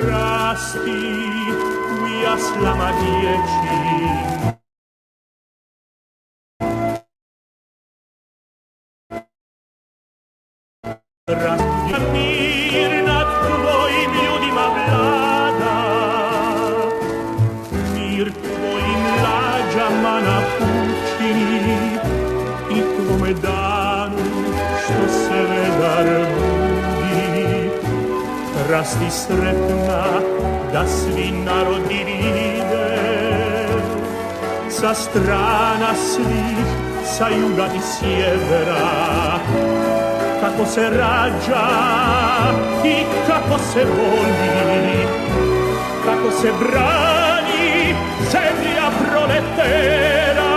rasti, ujasla dzieci. Rasti mir nad twoim ljudima vlada, mir tvojim lađama napuči i tvome danu što se vedar budi. Rasti sretna da svi narodi vide, sa strana svih, sa juga i sjevera, kako se rađa i kako se voli, kako se brani zemlja proletera.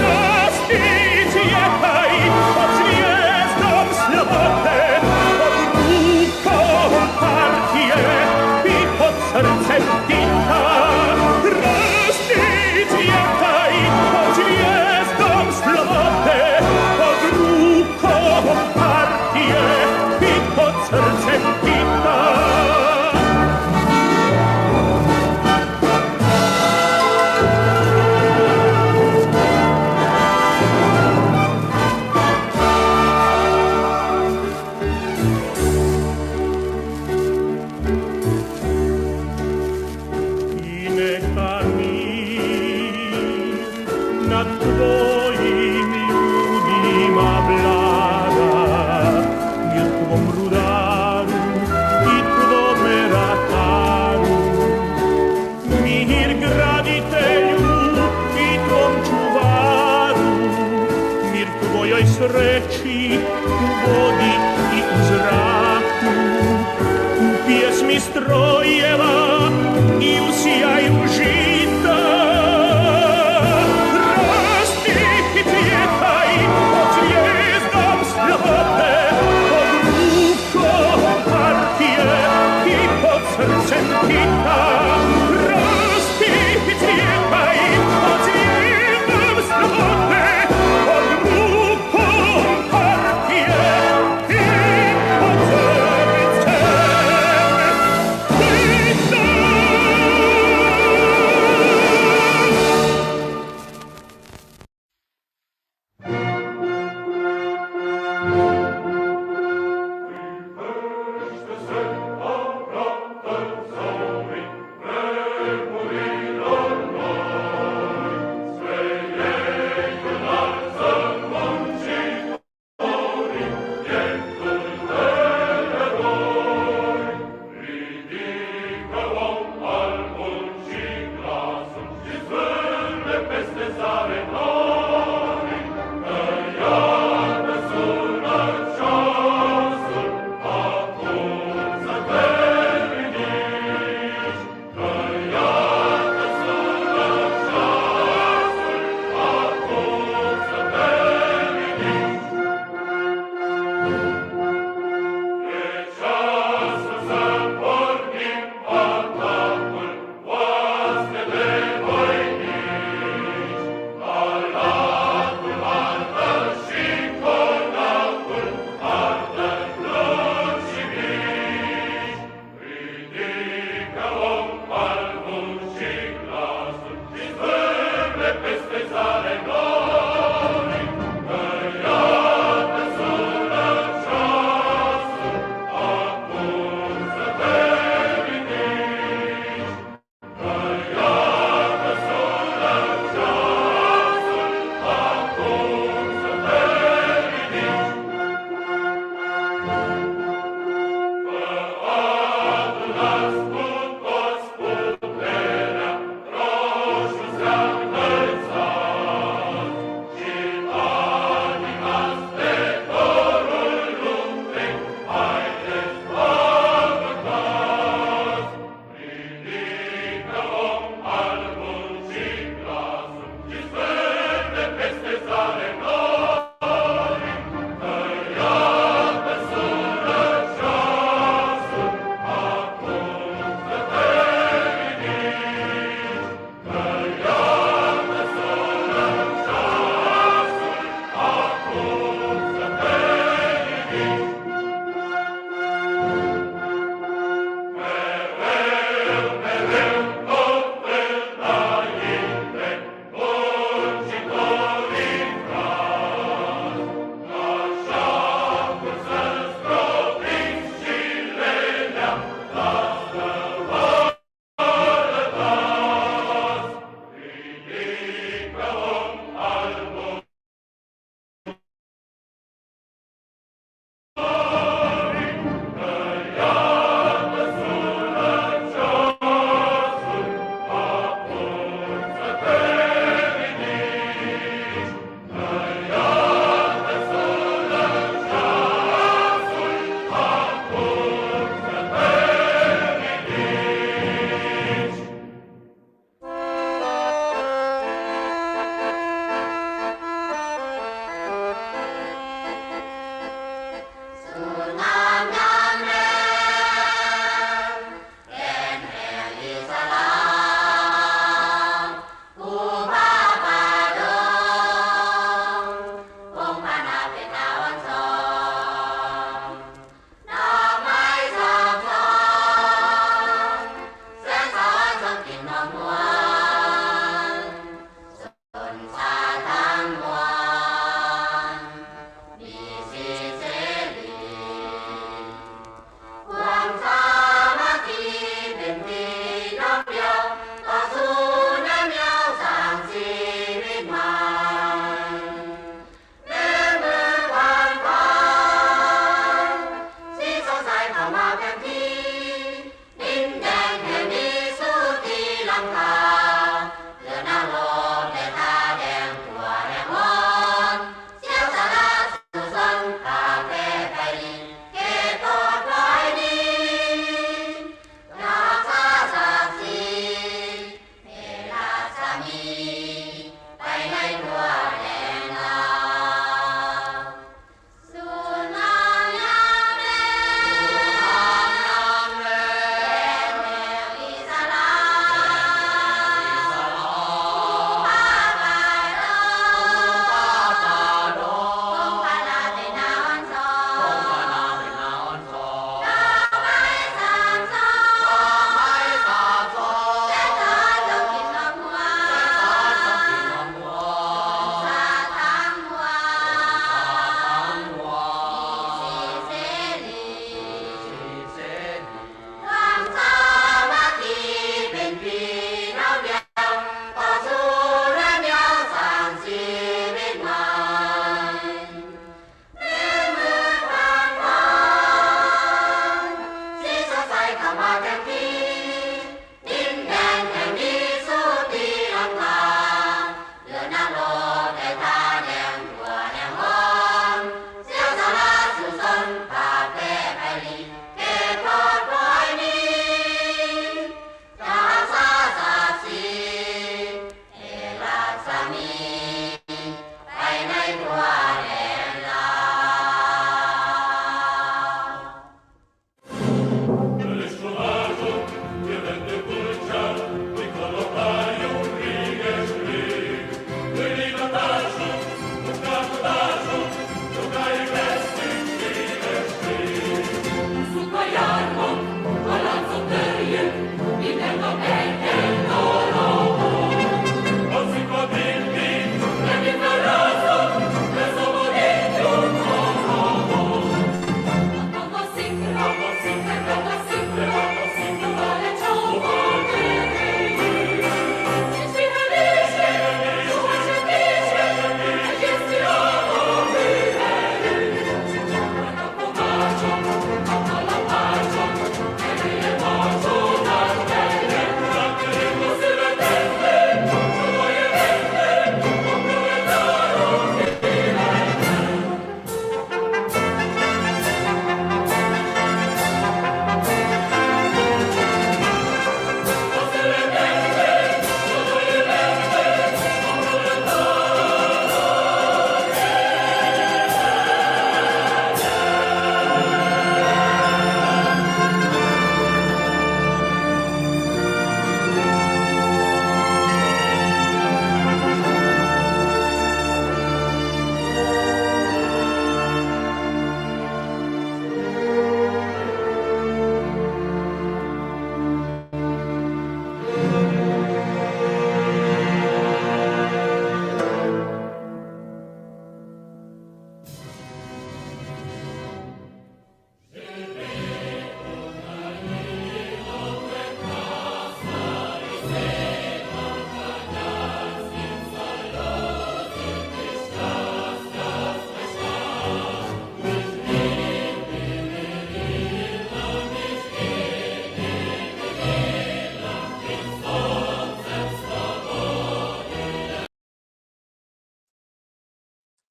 Rasti cvjetaj pod zvijezdom slobode, pod rukom partije i pod srcem Tita. Rasti cvjetaj pod zvijezdom slobode, pod rukom partije i pod srcem Tita. Nad tvojim ljudima vlada, mir tvom rudaru i tvome rataru, mir graditelju i tvom čuvaru, mir tvojoj sreći u vodi i u zraku, u pjesmi strojeva i u sjaju žita. Srcem Tita, rasti i cvjetaj pod zvijezdom slobode, pod rukom partije i pod srcem Tita.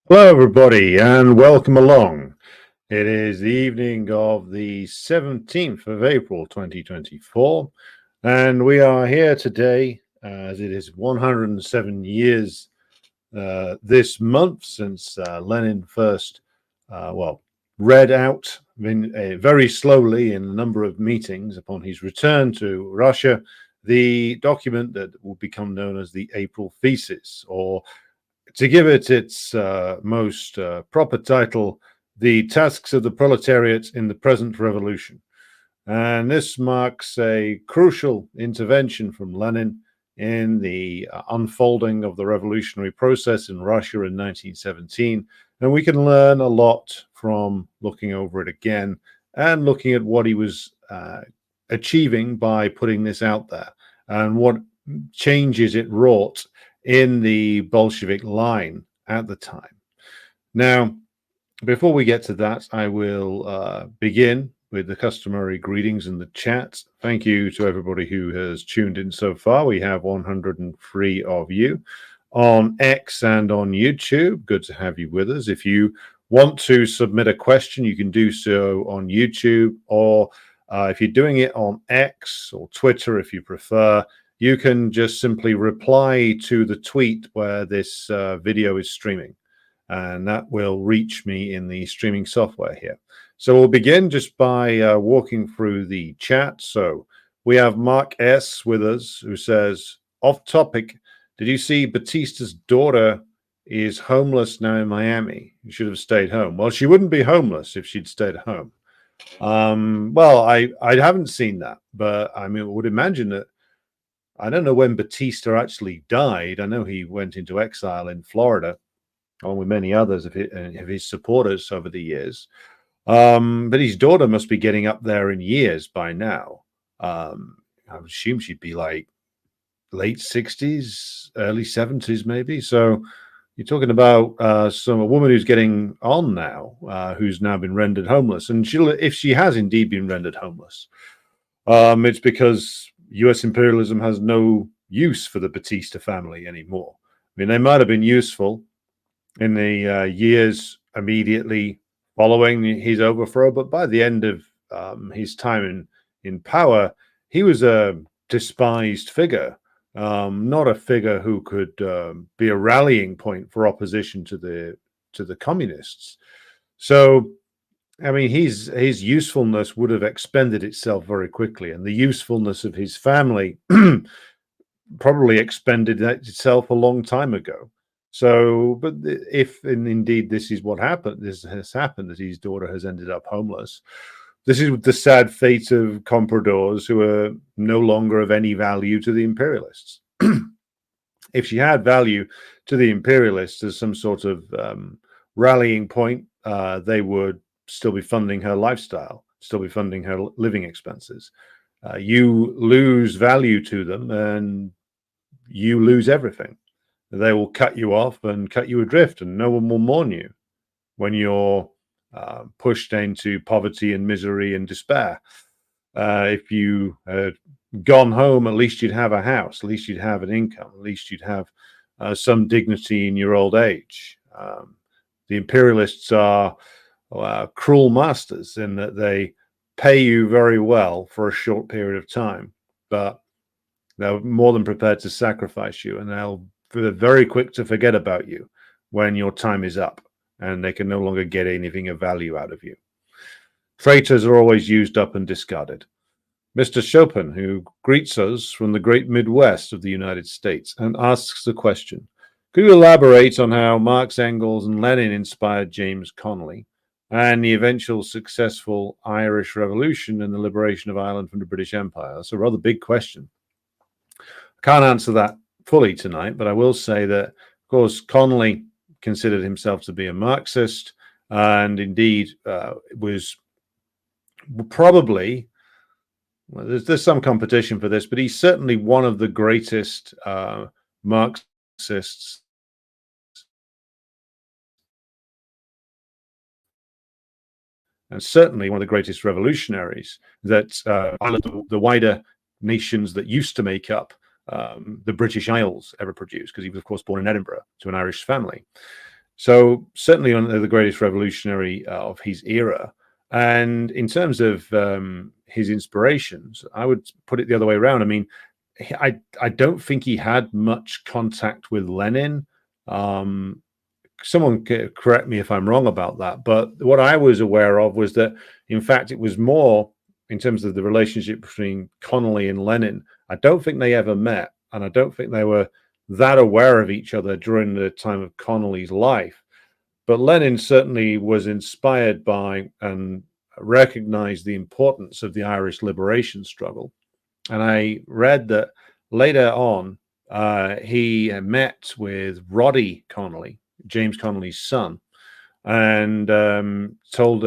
Hello, everybody, and welcome along. It is the evening of the 17th of April, 2024, and we are here today as it is 107 years this month since Lenin first, read out very slowly in a number of meetings upon his return to Russia the document that will become known as the April Thesis, or to give it its most proper title, The Tasks of the Proletariat in the Present Revolution. And this marks a crucial intervention from Lenin in the unfolding of the revolutionary process in Russia in 1917. And we can learn a lot from looking over it again and looking at what he was achieving by putting this out there and what changes it wrought in the Bolshevik line at the time. Now, before we get to that, I will begin with the customary greetings in the chat. Thank you to everybody who has tuned in so far. We have 103 of you on X and on YouTube. Good to have you with us. If you want to submit a question, you can do so on YouTube, or if you're doing it on X or Twitter, if you prefer, you can just simply reply to the tweet where this video is streaming, and that will reach me in the streaming software here. So we'll begin just by walking through the chat. So we have Mark S. with us, who says, off topic, did you see Batista's daughter is homeless now in Miami? You should have stayed home. Well, she wouldn't be homeless if she'd stayed home. I haven't seen that, but I mean, I would imagine that. I don't know when Batista actually died. I know he went into exile in Florida, along with many others of his supporters over the years. But his daughter must be getting up there in years by now. I would assume she'd be like late 60s, early 70s, maybe. So you're talking about a woman who's getting on now, who's now been rendered homeless. And if she has indeed been rendered homeless, it's because U.S. imperialism has no use for the Batista family anymore. I mean, they might have been useful in the years immediately following his overthrow, but by the end of his time in power, he was a despised figure, not a figure who could be a rallying point for opposition to the communists. So I mean, his usefulness would have expended itself very quickly, and the usefulness of his family probably expended itself a long time ago. So, but if indeed this is what happened, this has happened, that his daughter has ended up homeless, this is the sad fate of compradors who are no longer of any value to the imperialists. If she had value to the imperialists as some sort of rallying point, they would still be funding her lifestyle, still be funding her living expenses. You lose value to them and you lose everything. They will cut you off and cut you adrift, and no one will mourn you when you're pushed into poverty and misery and despair. If you had gone home, at least you'd have a house, at least you'd have an income, at least you'd have some dignity in your old age. The imperialists are cruel masters in that they pay you very well for a short period of time, but they're more than prepared to sacrifice you, and they're very quick to forget about you when your time is up and they can no longer get anything of value out of you. Traitors are always used up and discarded. Mr. Chopin, who greets us from the great Midwest of the United States and asks the question, could you elaborate on how Marx, Engels, and Lenin inspired James Connolly and the eventual successful Irish Revolution and the liberation of Ireland from the British Empire? That's a rather big question. I can't answer that fully tonight, but I will say that, of course, Connolly considered himself to be a Marxist, and indeed was probably, well, there's some competition for this, but he's certainly one of the greatest Marxists and certainly one of the greatest revolutionaries that the wider nations that used to make up the British Isles ever produced, because he was, of course, born in Edinburgh to an Irish family. So certainly one of the greatest revolutionary of his era. And in terms of his inspirations, I would put it the other way around. I mean, I don't think he had much contact with Lenin. Um, Someone correct me if I'm wrong about that, but what I was aware of was that, in fact, it was more in terms of the relationship between Connolly and Lenin. I don't think they ever met, and I don't think they were that aware of each other during the time of Connolly's life. But Lenin certainly was inspired by and recognized the importance of the Irish liberation struggle. And I read that later on, he met with Roddy Connolly, James Connolly's son, and told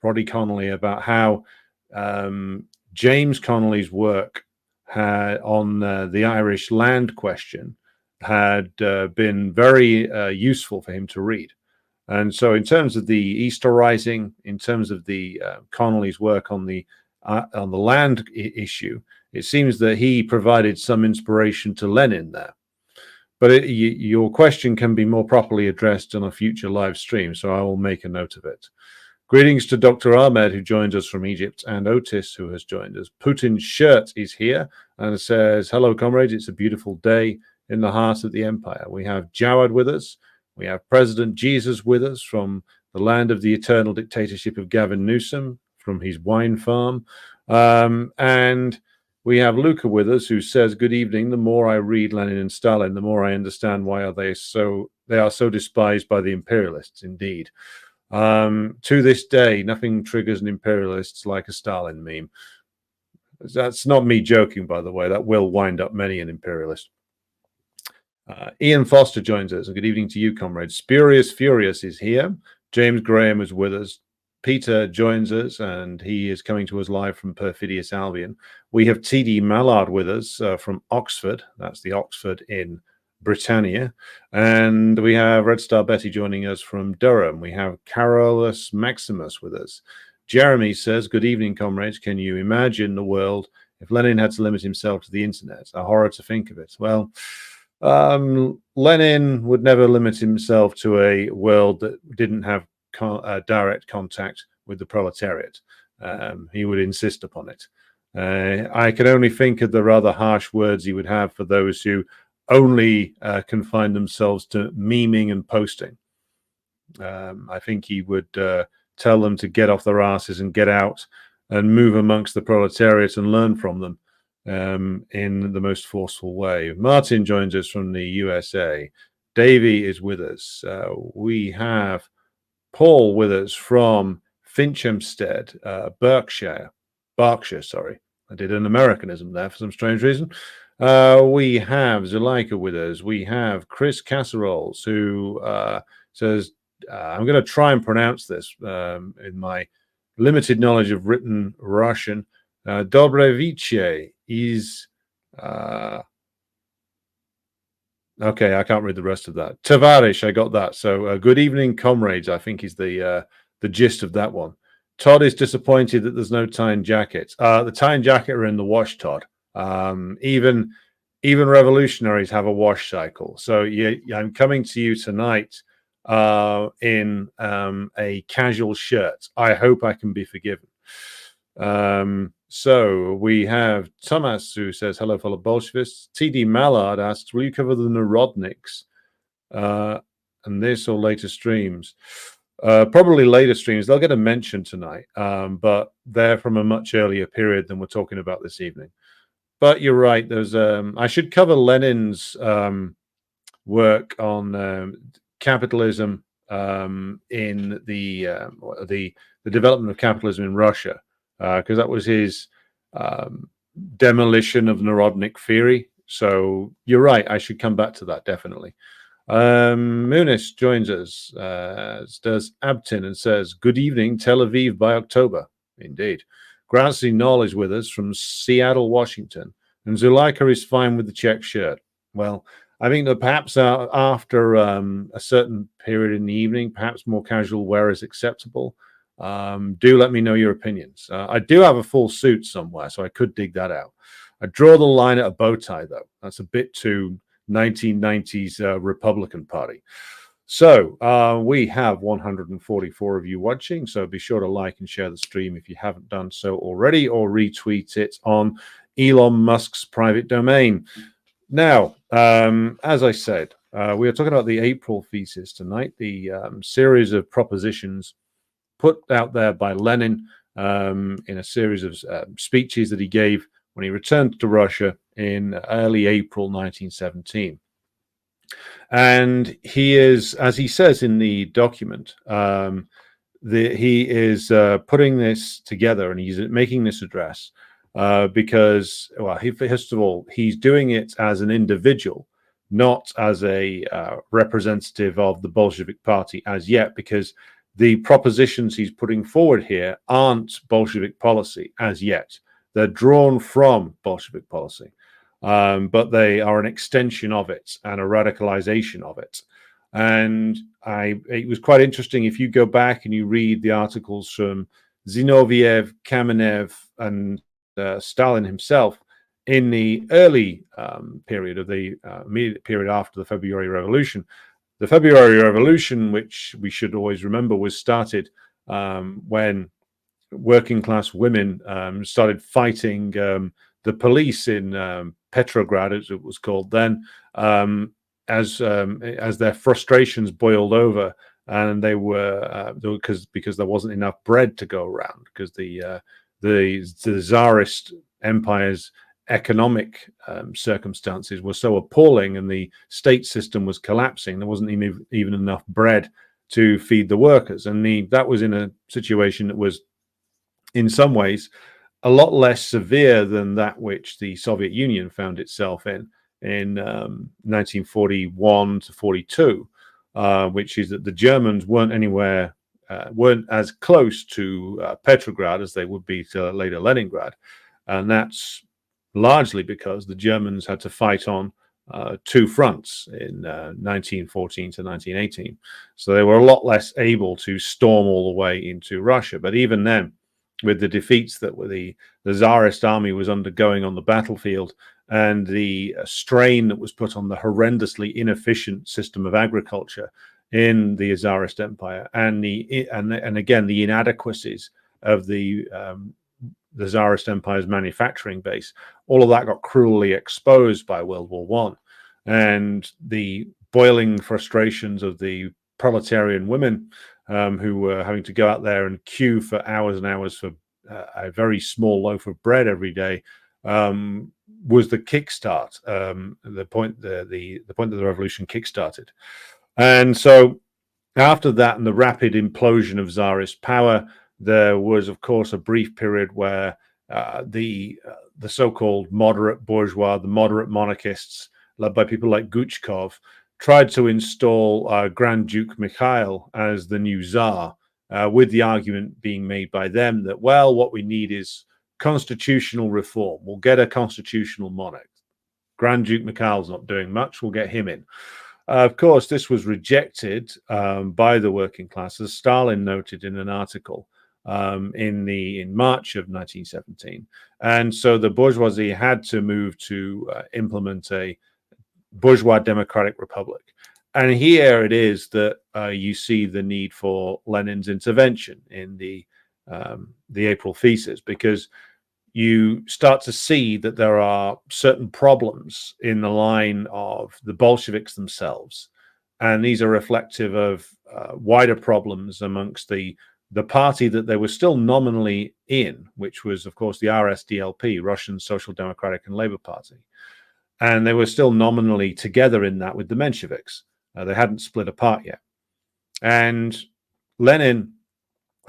Roddy Connolly about how James Connolly's work on the Irish land question had been very useful for him to read. And so, in terms of the Easter Rising, in terms of the Connolly's work on the land issue, it seems that he provided some inspiration to Lenin there. But your question can be more properly addressed on a future live stream, so I will make a note of it. Greetings to Dr. Ahmed, who joins us from Egypt, and Otis, who has joined us. Putin's shirt is here and says, hello, comrades. It's a beautiful day in the heart of the empire. We have Jawad with us. We have President Jesus with us from the land of the eternal dictatorship of Gavin Newsom, from his wine farm. And we have Luca with us, who says, good evening. The more I read Lenin and Stalin, the more I understand why they are so despised by the imperialists, indeed. To this day, nothing triggers an imperialist like a Stalin meme. That's not me joking, by the way. That will wind up many an imperialist. Ian Foster joins us. Good evening to you, comrades. Spurious Furious is here. James Graham is with us. Peter joins us, and he is coming to us live from Perfidious Albion. We have TD Mallard with us from Oxford. That's the Oxford in Britannia. And we have Red Star Betty joining us from Durham. We have Carolus Maximus with us. Jeremy says, good evening, comrades. Can you imagine the world if Lenin had to limit himself to the internet? A horror to think of it. Well, Lenin would never limit himself to a world that didn't have direct contact with the proletariat. He would insist upon it. I can only think of the rather harsh words he would have for those who only confine themselves to memeing and posting. I think he would tell them to get off their asses and get out and move amongst the proletariat and learn from them in the most forceful way. Martin joins us from the USA. Davey is with us. We have Paul with us from Finchampstead, Berkshire, sorry. I did an Americanism there for some strange reason. We have Zuleika with us. We have Chris Casseroles, who says, I'm going to try and pronounce this in my limited knowledge of written Russian. Dobreviche is... okay, I can't read the rest of that. Tavarish, I got that. So good evening, comrades, I think is the gist of that one. Todd is disappointed that there's no tie and jacket. The tie and jacket are in the wash, Todd. Even revolutionaries have a wash cycle. So I'm coming to you tonight in a casual shirt. I hope I can be forgiven. So we have Thomas, who says, hello, fellow Bolshevists. TD Mallard asks, will you cover the Narodniks and this or later streams? Probably later streams. They'll get a mention tonight, but they're from a much earlier period than we're talking about this evening. But you're right. There's I should cover Lenin's work on capitalism in the development of capitalism in Russia, because that was his demolition of Narodnik theory. So you're right. I should come back to that definitely. Munis joins us, as does Abtin, and says, good evening, Tel Aviv by October. Indeed. Grassy Knoll is with us from Seattle, Washington. And Zuleika is fine with the check shirt. Well, I think that perhaps after a certain period in the evening, perhaps more casual wear is acceptable. Do let me know your opinions. I do have a full suit somewhere, so I could dig that out. I draw the line at a bow tie, though. That's a bit too 1990s Republican Party. So we have 144 of you watching, so be sure to like and share the stream if you haven't done so already, or retweet it on Elon Musk's private domain. Now, as I said, we are talking about the April thesis tonight, the series of propositions put out there by Lenin in a series of speeches that he gave when he returned to Russia in early April 1917. And he is, as he says in the document, he is putting this together, and he's making this address because, well, first of all, he's doing it as an individual, not as a representative of the Bolshevik Party as yet, because the propositions he's putting forward here aren't Bolshevik policy as yet. They're drawn from Bolshevik policy. But they are an extension of it and a radicalization of it. And it was quite interesting if you go back and you read the articles from Zinoviev, Kamenev, and Stalin himself in the early period of the immediate period after the February Revolution. The February Revolution, which we should always remember, was started when working class women started fighting the police in Petrograd, as it was called then, as their frustrations boiled over, and they were because there wasn't enough bread to go around, because the Tsarist Empire's economic circumstances were so appalling, and the state system was collapsing. There wasn't even enough bread to feed the workers, and that was in a situation that was, in some ways, a lot less severe than that which the Soviet Union found itself in 1941 to 42, which is that the Germans weren't as close to Petrograd as they would be to later Leningrad. And that's largely because the Germans had to fight on two fronts in 1914 to 1918. So they were a lot less able to storm all the way into Russia. But even then, with the defeats that the Tsarist army was undergoing on the battlefield, and the strain that was put on the horrendously inefficient system of agriculture in the Tsarist Empire, and again the inadequacies of the Tsarist Empire's manufacturing base, all of that got cruelly exposed by World War One, and the boiling frustrations of the proletarian women who were having to go out there and queue for hours and hours for a very small loaf of bread every day, was the kickstart, the point that the revolution kickstarted. And so after that, and the rapid implosion of Tsarist power, there was, of course, a brief period where the so-called moderate bourgeois, the moderate monarchists, led by people like Guchkov, tried to install Grand Duke Mikhail as the new Tsar, with the argument being made by them that, well, what we need is constitutional reform. We'll get a constitutional monarch. Grand Duke Mikhail's not doing much. We'll get him in. Of course, this was rejected by the working class, as Stalin noted in an article in March of 1917. And so the bourgeoisie had to move to implement a bourgeois democratic republic. And here it is that you see the need for Lenin's intervention in the April thesis, because you start to see that there are certain problems in the line of the Bolsheviks themselves, and these are reflective of wider problems amongst the party that they were still nominally in, which was, of course, the RSDLP, Russian Social Democratic and Labour Party. And they were still nominally together in that with the Mensheviks. They hadn't split apart yet. And Lenin,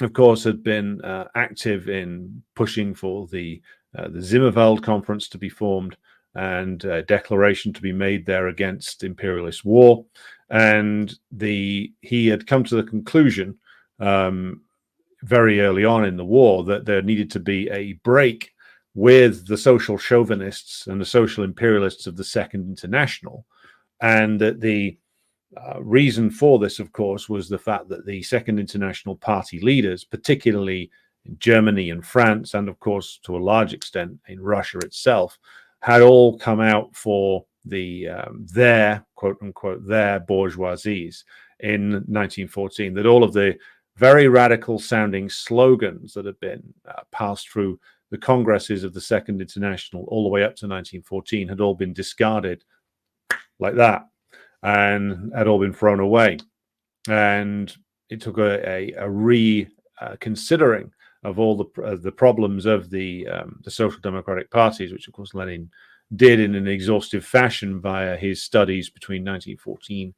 of course, had been active in pushing for the Zimmerwald Conference to be formed, and a declaration to be made there against imperialist war. And he had come to the conclusion very early on in the war that there needed to be a break with the social chauvinists and the social imperialists of the Second International, and that the reason for this, of course, was the fact that the Second International party leaders, particularly in Germany and France, and of course to a large extent in Russia itself, had all come out for their quote unquote their bourgeoisies in 1914, that all of the very radical sounding slogans that had been passed through the congresses of the Second International all the way up to 1914 had all been discarded like that and had all been thrown away. And it took a reconsidering of all the problems of the social democratic parties, which of course Lenin did in an exhaustive fashion via his studies between 1914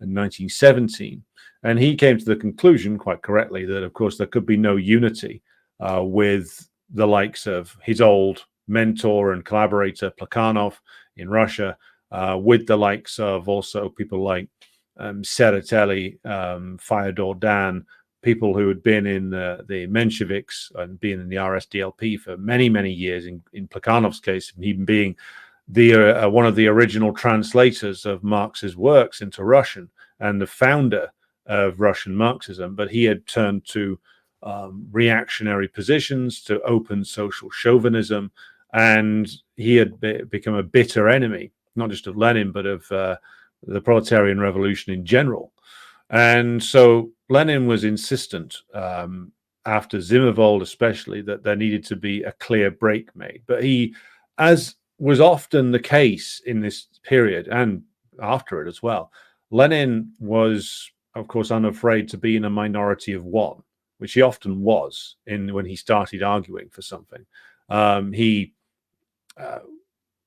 and 1917. And he came to the conclusion, quite correctly, that of course there could be no unity with the likes of his old mentor and collaborator Plekhanov in Russia, with the likes of also people like Tsereteli, Fyodor Dan, people who had been in the Mensheviks and been in the RSDLP for many, many years. In Plekhanov's case, even being the one of the original translators of Marx's works into Russian and the founder of Russian Marxism. But he had turned to reactionary positions, to open social chauvinism, and he had become a bitter enemy, not just of Lenin, but of the proletarian revolution in general. And so Lenin was insistent, after Zimmerwald especially, that there needed to be a clear break made. But he, as was often the case in this period and after it as well, Lenin was, of course, unafraid to be in a minority of one, which he often was when he started arguing for something.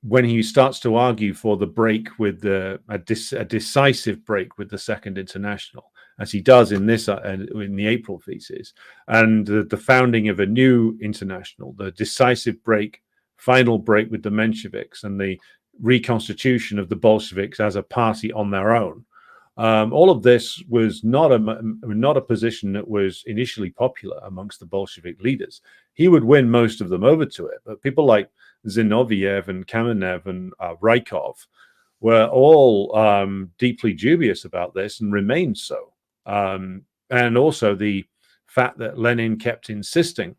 When he starts to argue for the break with a decisive break with the Second International, as he does in the April thesis, and the founding of a new international, the decisive break, final break with the Mensheviks, and the reconstitution of the Bolsheviks as a party on their own. All of this was not a position that was initially popular amongst the Bolshevik leaders. He would win most of them over to it, but people like Zinoviev and Kamenev and Rykov were all deeply dubious about this and remained so. And also the fact that Lenin kept insisting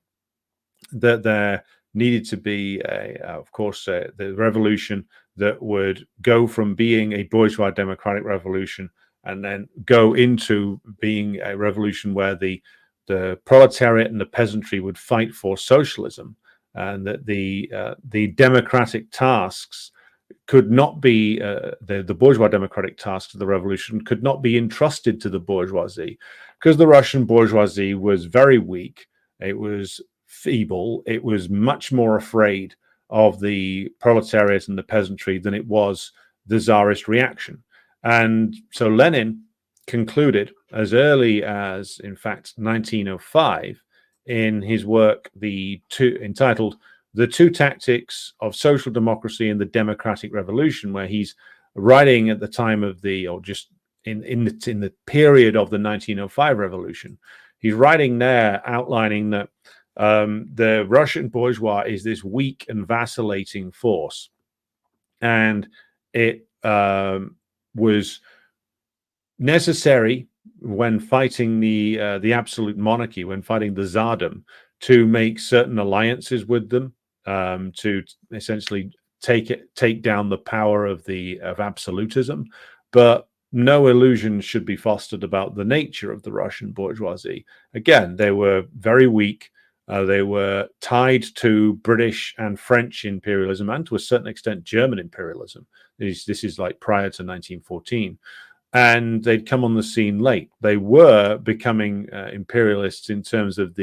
that there needed to be, of course, the revolution that would go from being a bourgeois democratic revolution and then go into being a revolution where the proletariat and the peasantry would fight for socialism, and that the democratic tasks could not be the bourgeois democratic tasks of the revolution could not be entrusted to the bourgeoisie, because the Russian bourgeoisie was very weak, it was feeble, it was much more afraid of the proletariat and the peasantry than it was the Tsarist reaction. And so Lenin concluded as early as, in fact, 1905, in his work entitled "The Two Tactics of Social Democracy and the Democratic Revolution," where he's writing at the time of just in the period of the 1905 revolution. He's writing there, outlining that the Russian bourgeois is this weak and vacillating force, and it was necessary when fighting the absolute monarchy, when fighting the Tsardom, to make certain alliances with them, to essentially take down the power of absolutism. But no illusions should be fostered about the nature of the Russian bourgeoisie. Again, they were very weak. They were tied to British and French imperialism, and to a certain extent German imperialism. This is like prior to 1914. And they'd come on the scene late. They were becoming imperialists in terms of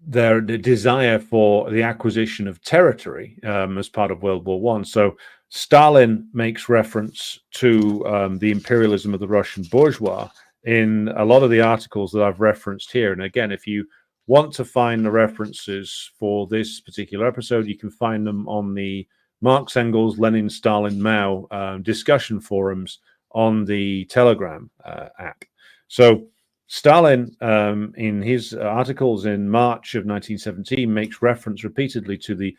their desire for the acquisition of territory as part of World War I. So Stalin makes reference to the imperialism of the Russian bourgeois in a lot of the articles that I've referenced here. And again, if you want to find the references for this particular episode, you can find them on the Marx, Engels, Lenin, Stalin, Mao discussion forums on the Telegram app. So Stalin, in his articles in March of 1917, makes reference repeatedly to the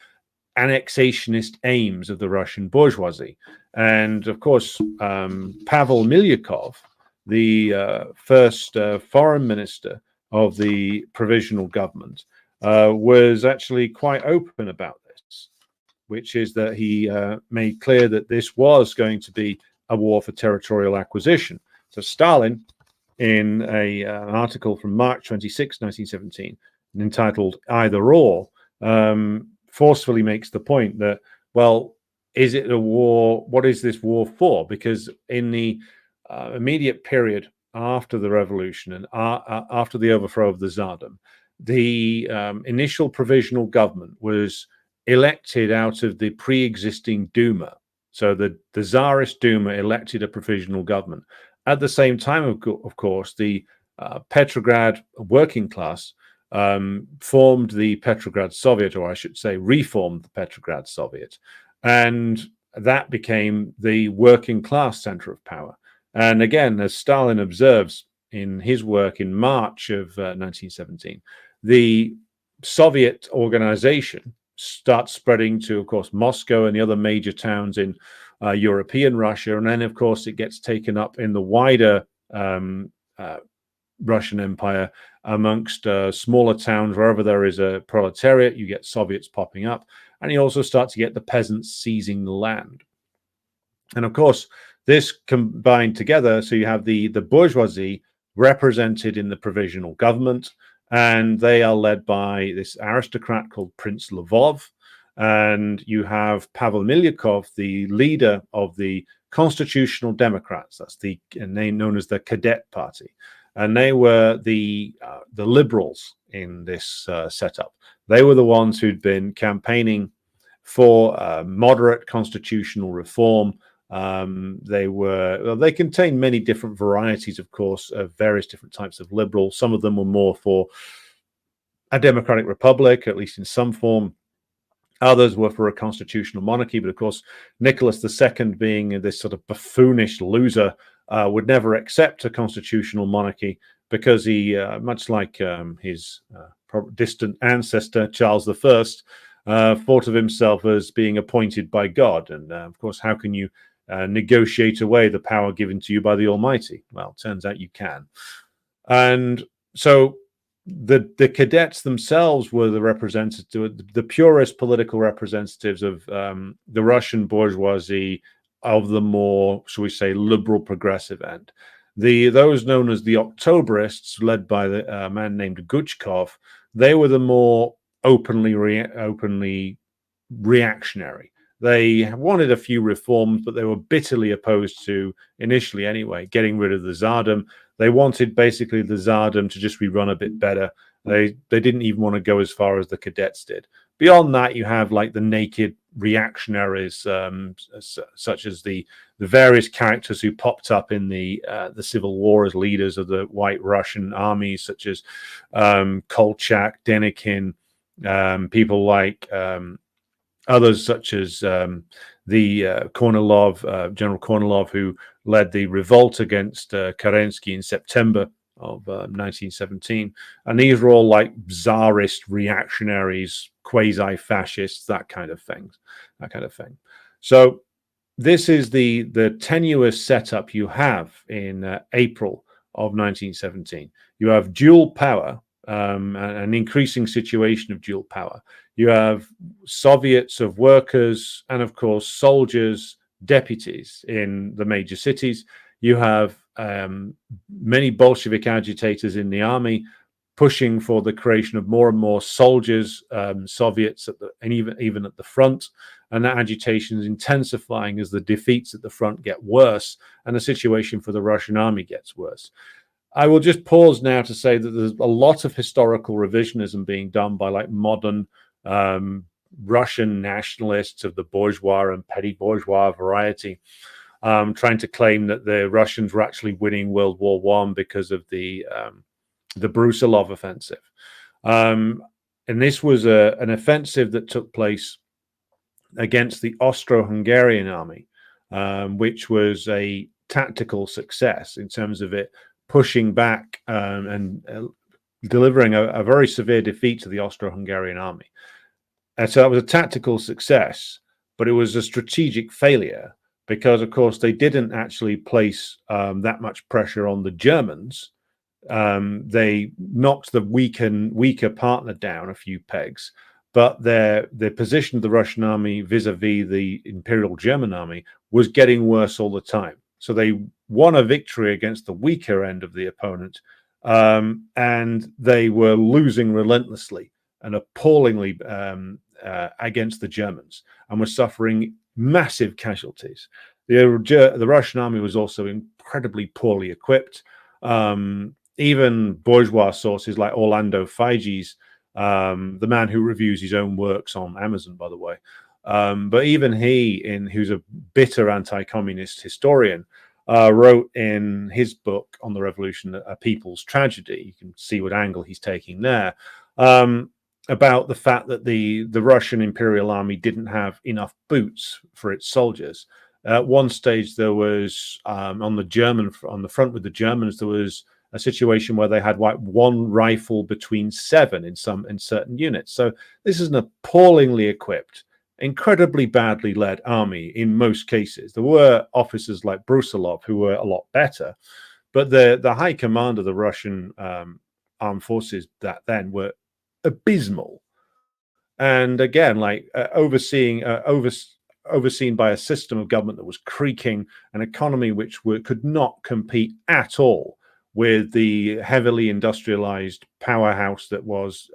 annexationist aims of the Russian bourgeoisie. And of course, Pavel Milyukov, the first foreign minister of the provisional government, was actually quite open about this. which is that he made clear that this was going to be a war for territorial acquisition. So Stalin, in an article from March 26, 1917, entitled Either Or, forcefully makes the point that, well, is it a war? What is this war for? Because in the immediate period after the revolution and after the overthrow of the Tsardom, the initial provisional government was elected out of the pre-existing Duma. So the Tsarist Duma elected a provisional government. At the same time, of course, the Petrograd working class formed the Petrograd Soviet, or I should say, reformed the Petrograd Soviet. And that became the working class center of power. And again, as Stalin observes in his work in March of 1917, the Soviet organization starts spreading to, of course, Moscow and the other major towns in European Russia. And then, of course, it gets taken up in the wider Russian Empire amongst smaller towns. Wherever there is a proletariat, you get Soviets popping up. And you also start to get the peasants seizing the land. And of course, this combined together, so you have the bourgeoisie represented in the provisional government, and they are led by this aristocrat called Prince Lvov. And you have Pavel Milyukov, the leader of the Constitutional Democrats. That's the name known as the Cadet Party. And they were the liberals in this setup. They were the ones who'd been campaigning for moderate constitutional reform. They contained many different varieties, of course, of various different types of liberal. Some of them were more for a democratic republic, at least in some form. Others were for a constitutional monarchy. But of course, Nicholas II, being this sort of buffoonish loser, would never accept a constitutional monarchy because he, much like his distant ancestor, Charles I, thought of himself as being appointed by God. And of course, how can you negotiate away the power given to you by the Almighty? Well, it turns out you can. And so the cadets themselves were the representative, the purest political representatives of the Russian bourgeoisie of the more, shall we say, liberal progressive end. Those known as the Octoberists, led by a man named Guchkov, they were the more openly reactionary. They wanted a few reforms, but they were bitterly opposed to, initially anyway, getting rid of the Tsardom. They wanted basically the Tsardom to just be run a bit better. They didn't even want to go as far as the cadets did. Beyond that, you have like the naked reactionaries, such as the various characters who popped up in the Civil War as leaders of the White Russian armies, such as Kolchak, Denikin, people like others such as Kornilov, General Kornilov, who led the revolt against Kerensky in September of 1917. And these were all like czarist reactionaries, quasi-fascists, that kind of thing. So this is the tenuous setup you have in April of 1917. You have dual power, an increasing situation of dual power. You have Soviets of workers and, of course, soldiers, deputies in the major cities. You have many Bolshevik agitators in the army pushing for the creation of more and more soldiers, Soviets, and even at the front. And that agitation is intensifying as the defeats at the front get worse and the situation for the Russian army gets worse. I will just pause now to say that there's a lot of historical revisionism being done by like modern Russian nationalists of the bourgeois and petty bourgeois variety, trying to claim that the Russians were actually winning World War I because of the Brusilov offensive. And this was an offensive that took place against the Austro-Hungarian army, which was a tactical success in terms of it pushing back and delivering a very severe defeat to the Austro-Hungarian army. And so that was a tactical success, but it was a strategic failure because, of course, they didn't actually place that much pressure on the Germans. They knocked the weaker partner down a few pegs, but the position of the Russian army vis-a-vis the Imperial German army was getting worse all the time. So they won a victory against the weaker end of the opponent, and they were losing relentlessly and appallingly against the Germans, and were suffering massive casualties. The Russian army was also incredibly poorly equipped. Even bourgeois sources like Orlando Figes, the man who reviews his own works on Amazon, by the way, but even he, who's a bitter anti-communist historian, wrote in his book on the revolution, A People's Tragedy, you can see what angle he's taking there, about the fact that the Russian Imperial Army didn't have enough boots for its soldiers. At one stage, there was on the front with the Germans, there was a situation where they had one rifle between 7 in certain units. So this is an appallingly equipped, incredibly badly led army in most cases. There were officers like Brusilov who were a lot better, but the high command of the Russian armed forces that then were abysmal. And again, like overseen by a system of government that was creaking, an economy which could not compete at all with the heavily industrialized powerhouse that was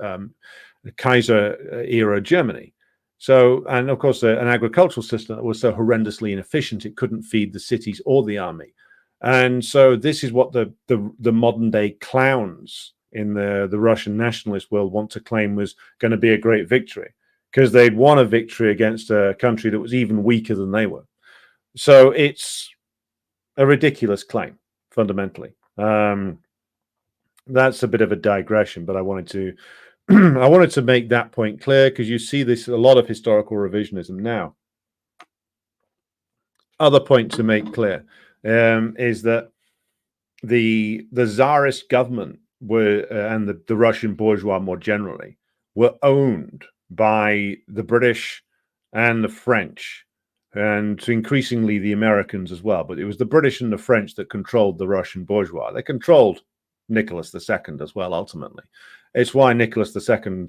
Kaiser era Germany. So, and of course, an agricultural system that was so horrendously inefficient it couldn't feed the cities or the army. And so, this is what the modern day clowns in the Russian nationalist world want to claim was going to be a great victory, because they'd won a victory against a country that was even weaker than they were. So it's a ridiculous claim, fundamentally. That's a bit of a digression, but I wanted to I wanted to make that point clear, because you see this a lot of historical revisionism now. Other point to make clear is that the Tsarist government were and the Russian bourgeois more generally were owned by the British and the French, and increasingly the Americans as well. But it was the British and the French that controlled the Russian bourgeois. They controlled Nicholas II as well, ultimately. It's why Nicholas II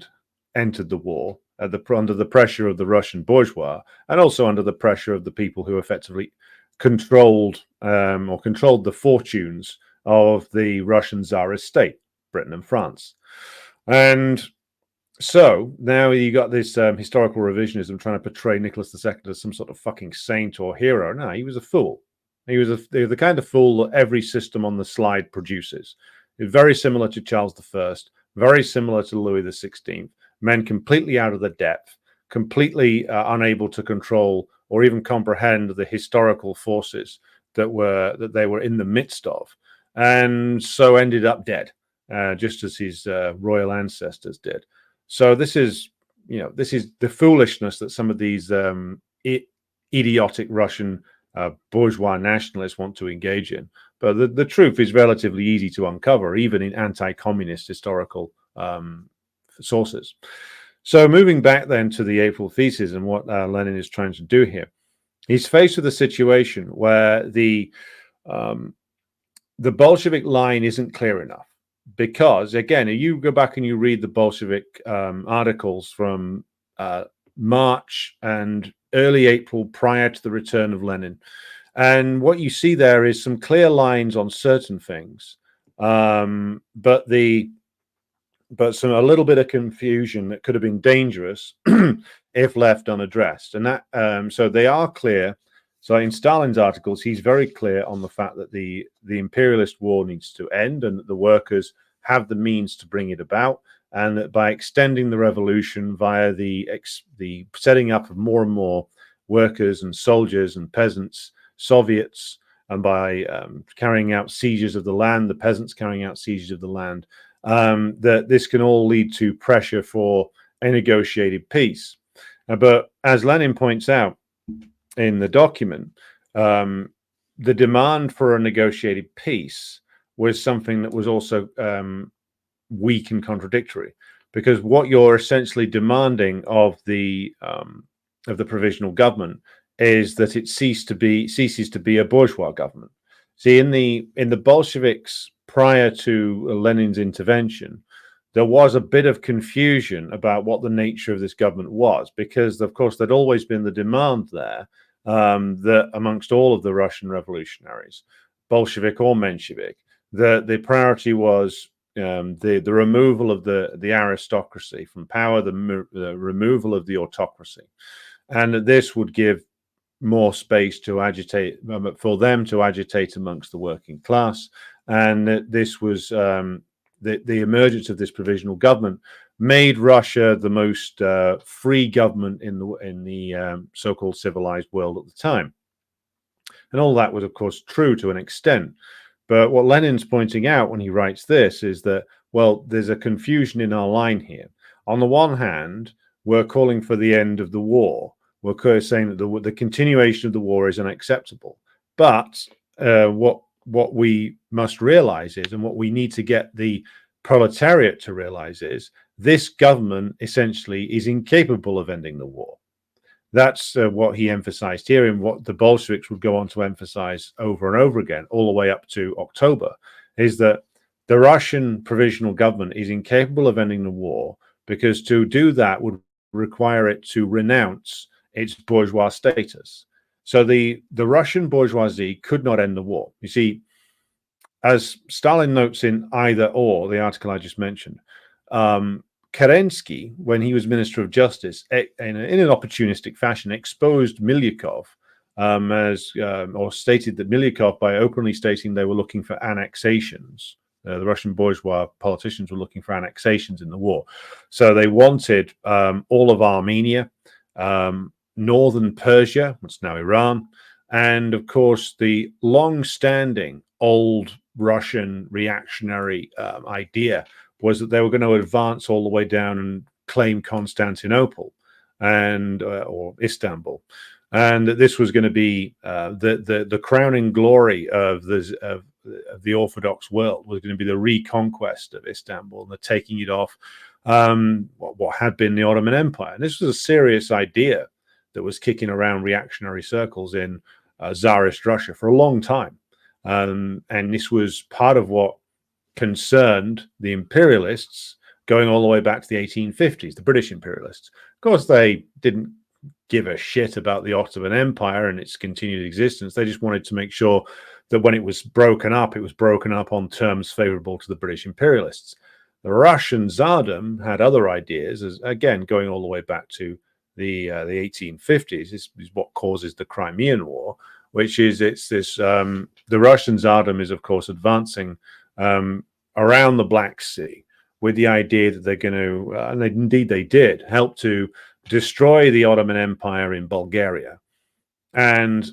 entered the war under the pressure of the Russian bourgeois, and also under the pressure of the people who effectively controlled the fortunes of the Russian Tsarist state, Britain and France. And so now you got this historical revisionism trying to portray Nicholas II as some sort of fucking saint or hero. No, he was a fool. He was the kind of fool that every system on the slide produces. Very similar to Charles I, very similar to Louis XVI. Men completely out of their depth, completely unable to control or even comprehend the historical forces that they were in the midst of, and so ended up dead, just as his royal ancestors did. So this is the foolishness that some of these idiotic Russian bourgeois nationalists want to engage in. But the truth is relatively easy to uncover, even in anti-communist historical sources. So moving back then to the April Theses and what Lenin is trying to do here, he's faced with a situation where the Bolshevik line isn't clear enough. Because, again, you go back and you read the Bolshevik articles from March and early April prior to the return of Lenin, and what you see there is some clear lines on certain things, but a little bit of confusion that could have been dangerous if left unaddressed. And that so they are clear. So in Stalin's articles, he's very clear on the fact that the imperialist war needs to end, and that the workers have the means to bring it about, and that by extending the revolution via the setting up of more and more workers and soldiers and peasants, Soviets, and by carrying out sieges of the land, the peasants carrying out sieges of the land, that this can all lead to pressure for a negotiated peace. But as Lenin points out in the document, the demand for a negotiated peace was something that was also weak and contradictory, because what you're essentially demanding of the provisional government is that it ceases to be a bourgeois government. See, in the Bolsheviks prior to Lenin's intervention, there was a bit of confusion about what the nature of this government was, because, of course, there'd always been the demand there that amongst all of the Russian revolutionaries, Bolshevik or Menshevik, the priority was the removal of the aristocracy from power, the removal of the autocracy, and that this would give more space to agitate, for them to agitate amongst the working class, and that this was the emergence of this provisional government made Russia the most free government in the so-called civilized world at the time. And all that was, of course, true to an extent. But what Lenin's pointing out when he writes this is that, well, there's a confusion in our line here. On the one hand, we're calling for the end of the war. We're saying that the continuation of the war is unacceptable. But what we must realize is, and what we need to get the proletariat to realize is, this government essentially is incapable of ending the war. That's what he emphasized here, and what the Bolsheviks would go on to emphasize over and over again, all the way up to October, is that the Russian provisional government is incapable of ending the war, because to do that would require it to renounce its bourgeois status. So the Russian bourgeoisie could not end the war. You see, as Stalin notes in Either Or, the article I just mentioned, Kerensky, when he was Minister of Justice, in an opportunistic fashion, exposed Milyukov or stated that Milyukov, by openly stating they were looking for annexations, the Russian bourgeois politicians were looking for annexations in the war. So they wanted all of Armenia, northern Persia, what's now Iran, and, of course, the long-standing old Russian reactionary idea was that they were going to advance all the way down and claim Constantinople and or Istanbul, and that this was going to be the crowning glory of the Orthodox world, was going to be the reconquest of Istanbul and the taking it off what had been the Ottoman Empire. And this was a serious idea that was kicking around reactionary circles in Tsarist Russia for a long time, and this was part of what concerned the imperialists going all the way back to the 1850s, the British imperialists. Of course, they didn't give a shit about the Ottoman Empire and its continued existence. They just wanted to make sure that when it was broken up on terms favorable to the British imperialists. The Russian Tsardom had other ideas, as again, going all the way back to the 1850s. This is what causes the Crimean War, which is the Russian Tsardom is, of course, advancing around the Black Sea with the idea that they're going to, and indeed they did, help to destroy the Ottoman Empire in Bulgaria and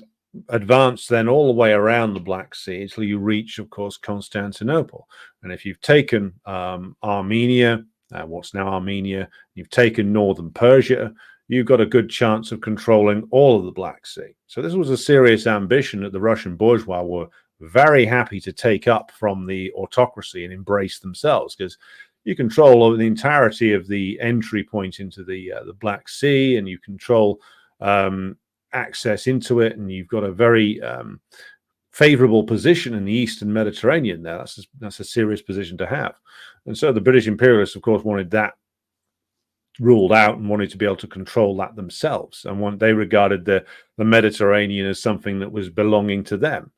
advance then all the way around the Black Sea until you reach, of course, Constantinople. And if you've taken Armenia, what's now Armenia, you've taken northern Persia, you've got a good chance of controlling all of the Black Sea. So this was a serious ambition that the Russian bourgeois were very happy to take up from the autocracy and embrace themselves, because you control over the entirety of the entry point into the Black Sea, and you control access into it, and you've got a very favorable position in the Eastern Mediterranean there. That's a serious position to have. And so the British imperialists, of course, wanted that ruled out and wanted to be able to control that themselves. And they regarded the Mediterranean as something that was belonging to them.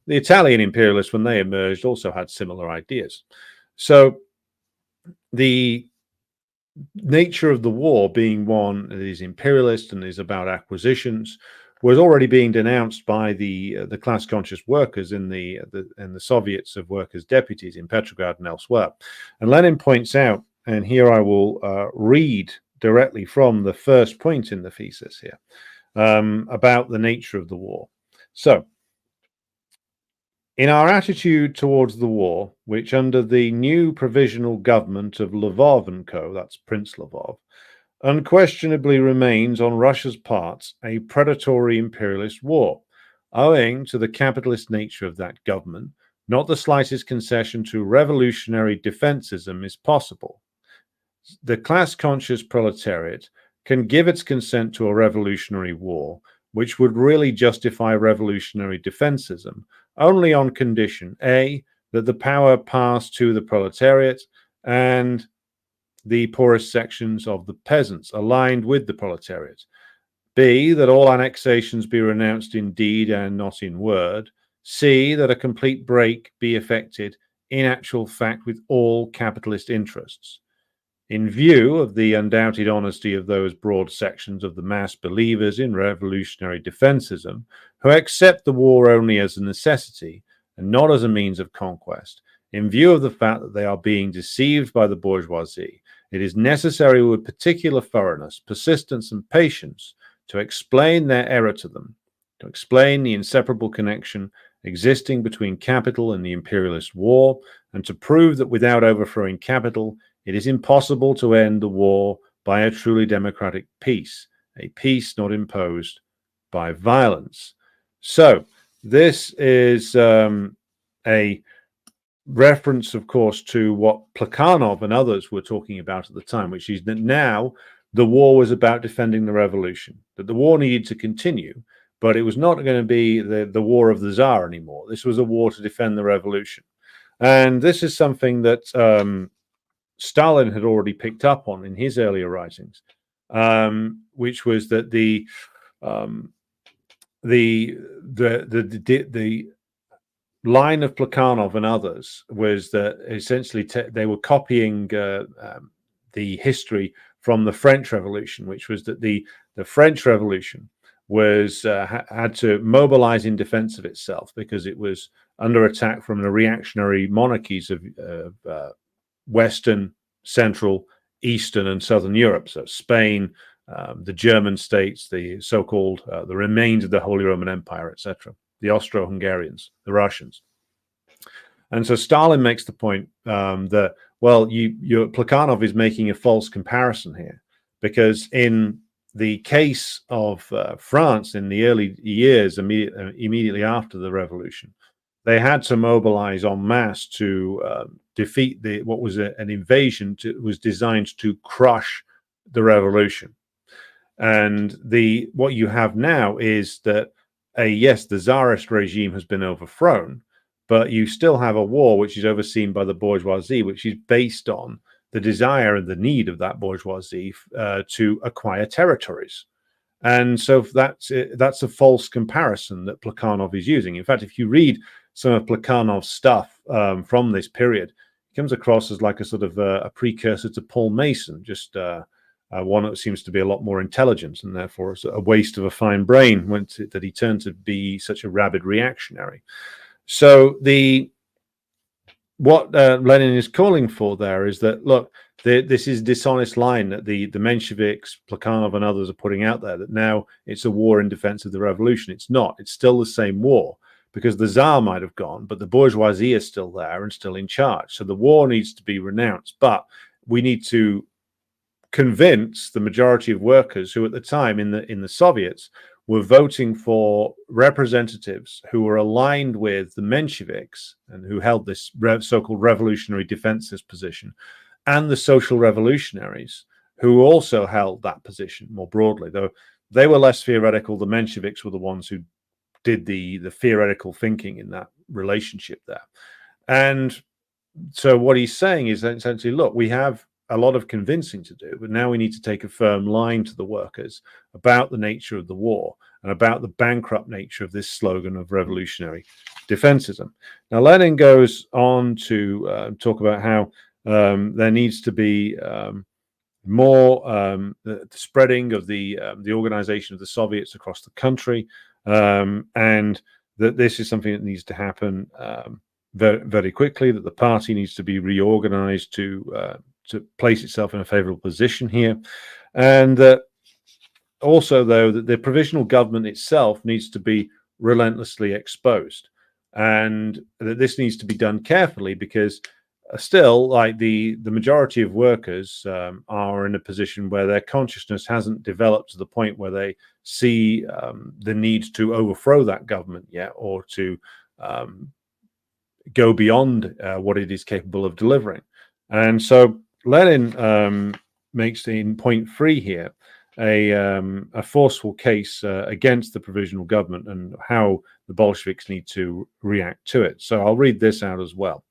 The Italian imperialists, when they emerged, also had similar ideas. So the nature of the war being one that is imperialist and is about acquisitions was already being denounced by the class-conscious workers in the Soviets of Workers' Deputies in Petrograd and elsewhere. And Lenin points out, and here I will read directly from the first point in the thesis here, about the nature of the war. So, in our attitude towards the war, which under the new provisional government of Lvov and Co., that's Prince Lvov, unquestionably remains on Russia's part a predatory imperialist war, owing to the capitalist nature of that government, not the slightest concession to revolutionary defensism is possible. The class-conscious proletariat can give its consent to a revolutionary war, which would really justify revolutionary defensism, only on condition, A, that the power pass to the proletariat, and the poorest sections of the peasants aligned with the proletariat. B, that all annexations be renounced in deed and not in word. C, that a complete break be effected in actual fact with all capitalist interests. In view of the undoubted honesty of those broad sections of the mass believers in revolutionary defensism, who accept the war only as a necessity and not as a means of conquest, in view of the fact that they are being deceived by the bourgeoisie, it is necessary with particular thoroughness, persistence, and patience to explain their error to them, to explain the inseparable connection existing between capital and the imperialist war, and to prove that without overthrowing capital, it is impossible to end the war by a truly democratic peace, a peace not imposed by violence. So this is a reference, of course, to what Plekhanov and others were talking about at the time, which is that now the war was about defending the revolution, that the war needed to continue, but it was not going to be the war of the Tsar anymore. This was a war to defend the revolution. And this is something that Stalin had already picked up on in his earlier writings, which was that the line of Plekhanov and others was that essentially they were copying the history from the French Revolution, which was that the French Revolution was had to mobilize in defense of itself because it was under attack from the reactionary monarchies of Western, Central, Eastern, and Southern Europe. So Spain, the German states, the so-called the remains of the Holy Roman Empire, etc., the Austro-Hungarians, the Russians. And so Stalin makes the point that, well, Plekhanov is making a false comparison here, because in the case of France in the early years immediately after the revolution, they had to mobilize en masse to defeat what was an invasion was designed to crush the revolution. And what you have now is that yes, the Tsarist regime has been overthrown, but you still have a war which is overseen by the bourgeoisie, which is based on the desire and the need of that bourgeoisie to acquire territories. And so that's a false comparison that Plekhanov is using. In fact, if you read some of Plekhanov's stuff from this period, it comes across as like a sort of a precursor to Paul Mason, just one that seems to be a lot more intelligent, and therefore a waste of a fine brain that he turned to be such a rabid reactionary. So what Lenin is calling for there is that, look, this is a dishonest line that the Mensheviks, Plekhanov and others are putting out there, that now it's a war in defense of the revolution. It's not. It's still the same war, because the Tsar might have gone, but the bourgeoisie is still there and still in charge. So the war needs to be renounced, but we need to convince the majority of workers who at the time in the Soviets were voting for representatives who were aligned with the Mensheviks and who held this so-called revolutionary defensive position, and the social revolutionaries who also held that position more broadly, though they were less theoretical. The Mensheviks were the ones who did the theoretical thinking in that relationship there. And so what he's saying is essentially, look, we have a lot of convincing to do, but now we need to take a firm line to the workers about the nature of the war and about the bankrupt nature of this slogan of revolutionary defensism. Now, Lenin goes on to talk about how there needs to be more the spreading of the organization of the Soviets across the country, and that this is something that needs to happen very, very quickly, that the party needs to be reorganized to place itself in a favorable position here, and that also, though, that the provisional government itself needs to be relentlessly exposed, and that this needs to be done carefully, because still, like the majority of workers are in a position where their consciousness hasn't developed to the point where they see the need to overthrow that government yet, or to go beyond what it is capable of delivering. And so Lenin makes in point 3 here a forceful case against the provisional government and how the Bolsheviks need to react to it. So I'll read this out as well.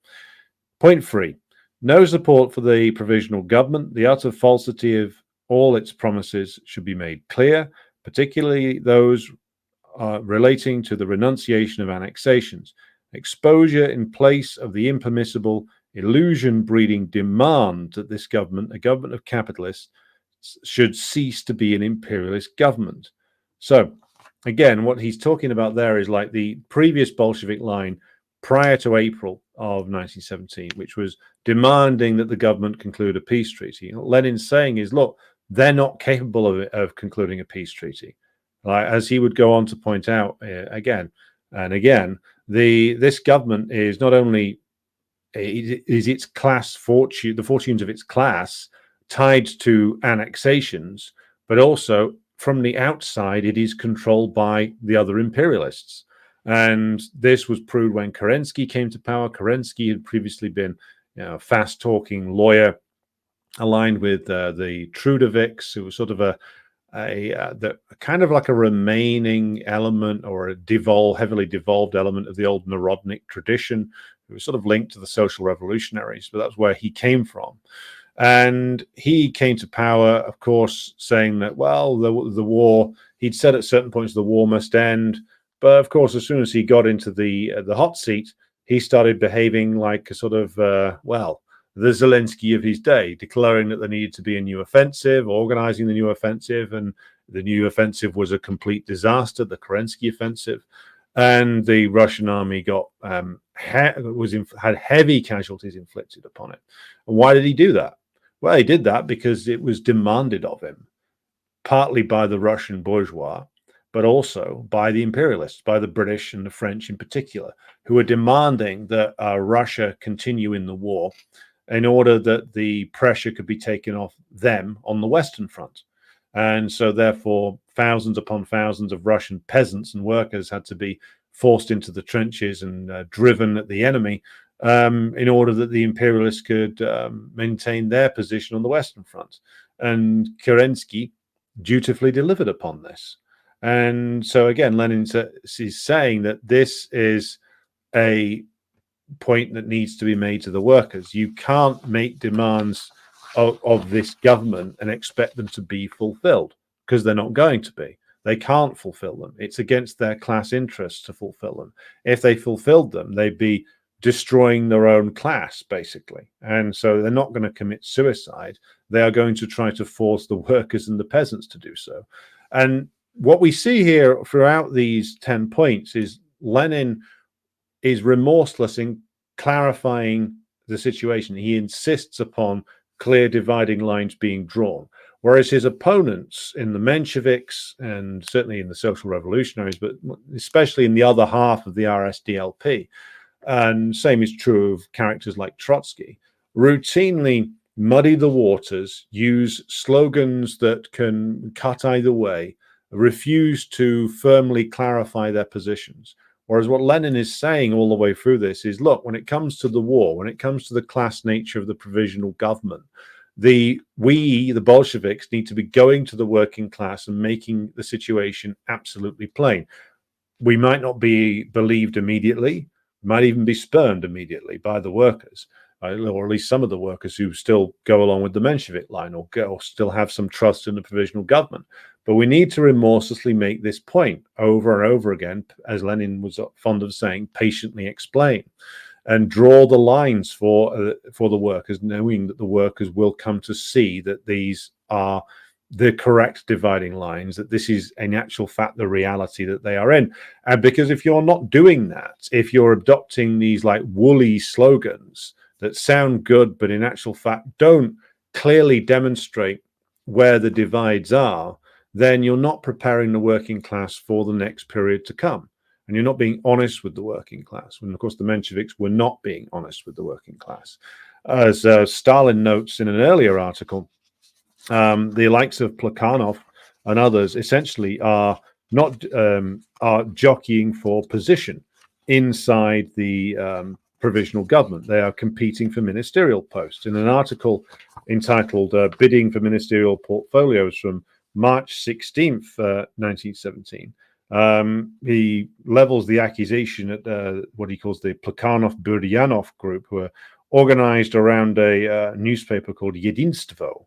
Point 3. No support for the provisional government. The utter falsity of all its promises should be made clear, particularly those relating to the renunciation of annexations. Exposure in place of the impermissible illusion-breeding demand that this government, a government of capitalists, should cease to be an imperialist government. So, again, what he's talking about there is like the previous Bolshevik line prior to April of 1917, which was demanding that the government conclude a peace treaty. What Lenin's saying is, look, they're not capable of concluding a peace treaty. As he would go on to point out again and again, this government is not only is its class fortune, the fortunes of its class, tied to annexations, but also from the outside, it is controlled by the other imperialists. And this was proved when Kerensky came to power. Kerensky had previously been, fast-talking lawyer aligned with the Trudovics, who was sort of the kind of like a remaining element or a heavily devolved element of the old Narodnik tradition. It was sort of linked to the social revolutionaries, but that's where he came from. And he came to power, of course, saying that, well, the war, he'd said at certain points the war must end. But of course, as soon as he got into the hot seat, he started behaving like a sort of, the Zelensky of his day, declaring that there needed to be a new offensive, organizing the new offensive, and the new offensive was a complete disaster, the Kerensky offensive, and the Russian army had heavy casualties inflicted upon it. And why did he do that? Well, he did that because it was demanded of him, partly by the Russian bourgeois, but also by the imperialists, by the British and the French in particular, who were demanding that Russia continue in the war in order that the pressure could be taken off them on the Western Front. And so therefore, thousands upon thousands of Russian peasants and workers had to be forced into the trenches and driven at the enemy in order that the imperialists could maintain their position on the Western Front. And Kerensky dutifully delivered upon this. And so again, Lenin is saying that this is a point that needs to be made to the workers. You can't make demands of this government and expect them to be fulfilled, because they're not going to be. They can't fulfill them. It's against their class interests to fulfill them. If they fulfilled them, they'd be destroying their own class, basically. And so they're not going to commit suicide. They are going to try to force the workers and the peasants to do so. And what we see here throughout these 10 points is Lenin is remorseless in clarifying the situation. He insists upon clear dividing lines being drawn, whereas his opponents in the Mensheviks and certainly in the social revolutionaries, but especially in the other half of the RSDLP, and same is true of characters like Trotsky, routinely muddy the waters, use slogans that can cut either way, refuse to firmly clarify their positions. Whereas what Lenin is saying all the way through this is, look, when it comes to the war, when it comes to the class nature of the provisional government, the Bolsheviks, need to be going to the working class and making the situation absolutely plain. We might not be believed immediately, might even be spurned immediately by the workers, or at least some of the workers who still go along with the Menshevik line or still have some trust in the provisional government. But we need to remorselessly make this point over and over again, as Lenin was fond of saying, patiently explain, and draw the lines for the workers, knowing that the workers will come to see that these are the correct dividing lines, that this is in actual fact the reality that they are in. And because if you're not doing that, if you're adopting these like woolly slogans that sound good, but in actual fact don't clearly demonstrate where the divides are, then you're not preparing the working class for the next period to come. And you're not being honest with the working class. And of course, the Mensheviks were not being honest with the working class. As Stalin notes in an earlier article, the likes of Plekhanov and others essentially are not are jockeying for position inside the provisional government. They are competing for ministerial posts. In an article entitled "Bidding for Ministerial Portfolios" from March 16th, 1917, he levels the accusation at what he calls the Plekhanov-Burdyanov group, who are organized around a newspaper called Jedinstvo.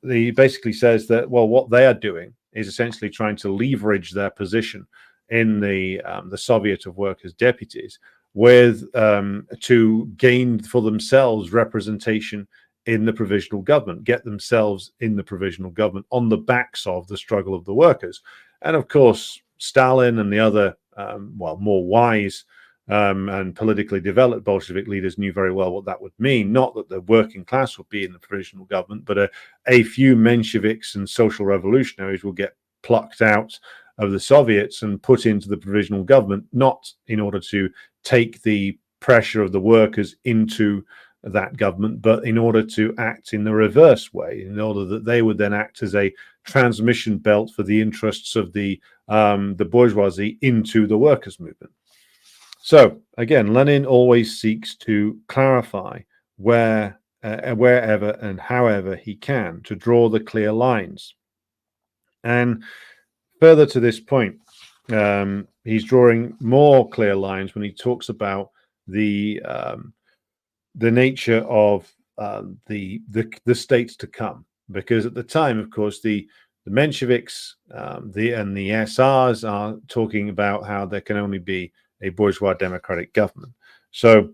He basically says that, well, what they are doing is essentially trying to leverage their position in the Soviet of Workers' Deputies with to gain for themselves representation in the provisional government, get themselves in the provisional government on the backs of the struggle of the workers. And of course, Stalin and the other, more wise and politically developed Bolshevik leaders knew very well what that would mean. Not that the working class would be in the provisional government, but a few Mensheviks and social revolutionaries will get plucked out of the Soviets and put into the provisional government, not in order to take the pressure of the workers into that government, but in order to act in the reverse way, in order that they would then act as a transmission belt for the interests of the bourgeoisie into the workers' movement. So again, Lenin always seeks to clarify wherever and however he can to draw the clear lines. And further to this point, he's drawing more clear lines when he talks about the nature of the states to come, because at the time, of course, the Mensheviks and the SRs are talking about how there can only be a bourgeois democratic government. So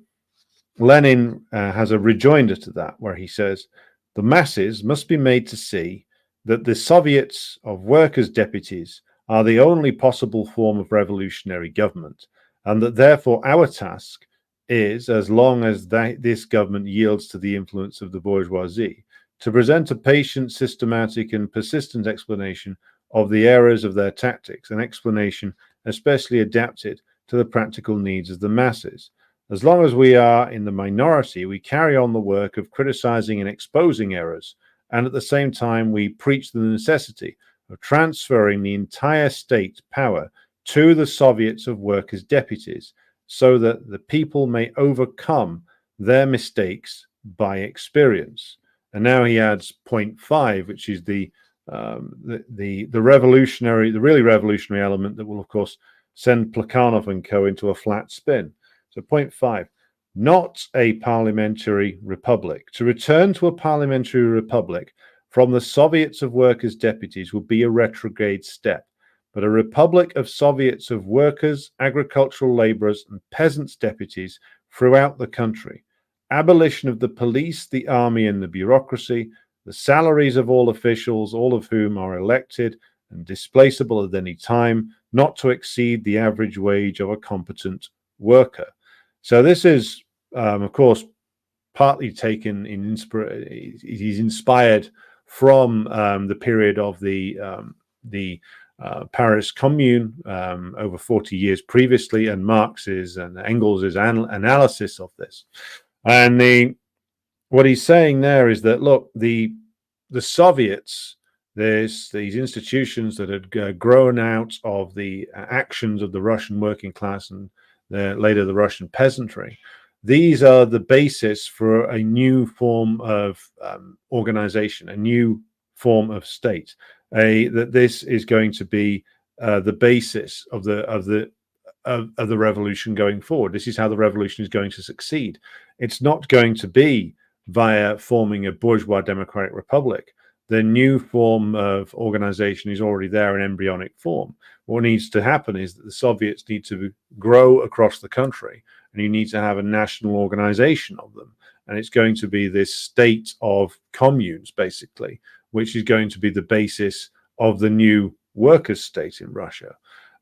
Lenin has a rejoinder to that, where he says the masses must be made to see that the Soviets of Workers' Deputies are the only possible form of revolutionary government, and that therefore our task is, as long as this government yields to the influence of the bourgeoisie, to present a patient, systematic, and persistent explanation of the errors of their tactics, an explanation especially adapted to the practical needs of the masses. As long as we are in the minority, we carry on the work of criticizing and exposing errors, and at the same time we preach the necessity of transferring the entire state power to the Soviets of Workers' Deputies, so that the people may overcome their mistakes by experience. And now he adds point 5, which is the revolutionary, the really revolutionary element that will, of course, send Plekhanov and co. into a flat spin. So point 5, not a parliamentary republic. To return to a parliamentary republic from the Soviets of Workers' Deputies would be a retrograde step, but a republic of Soviets of workers, agricultural laborers, and peasants' deputies throughout the country. Abolition of the police, the army, and the bureaucracy, the salaries of all officials, all of whom are elected and displaceable at any time, not to exceed the average wage of a competent worker. So this is, of course, partly taken in he's inspired from the period of the Paris Commune over 40 years previously, and Marx's and Engels's analysis of this. And what he's saying there is that, look, the Soviets, there's these institutions that had grown out of the actions of the Russian working class and later the Russian peasantry. These are the basis for a new form of organization, a new form of state. That this is going to be the basis of the revolution going forward. This is how the revolution is going to succeed. It's not going to be via forming a bourgeois democratic republic. The new form of organization is already there in embryonic form. What needs to happen is that the Soviets need to grow across the country, and you need to have a national organization of them. And it's going to be this state of communes, basically, which is going to be the basis of the new workers' state in Russia.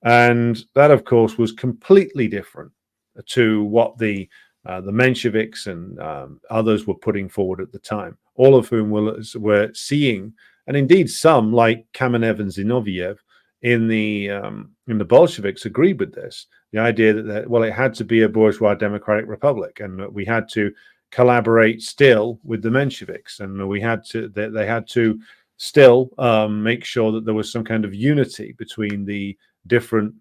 And that, of course, was completely different to what the Mensheviks and others were putting forward at the time, all of whom were seeing, and indeed some, like Kamenev and Zinoviev, in the Bolsheviks, agreed with this. The idea that it had to be a bourgeois democratic republic, and that we had to collaborate still with the Mensheviks, and they had to still make sure that there was some kind of unity between the different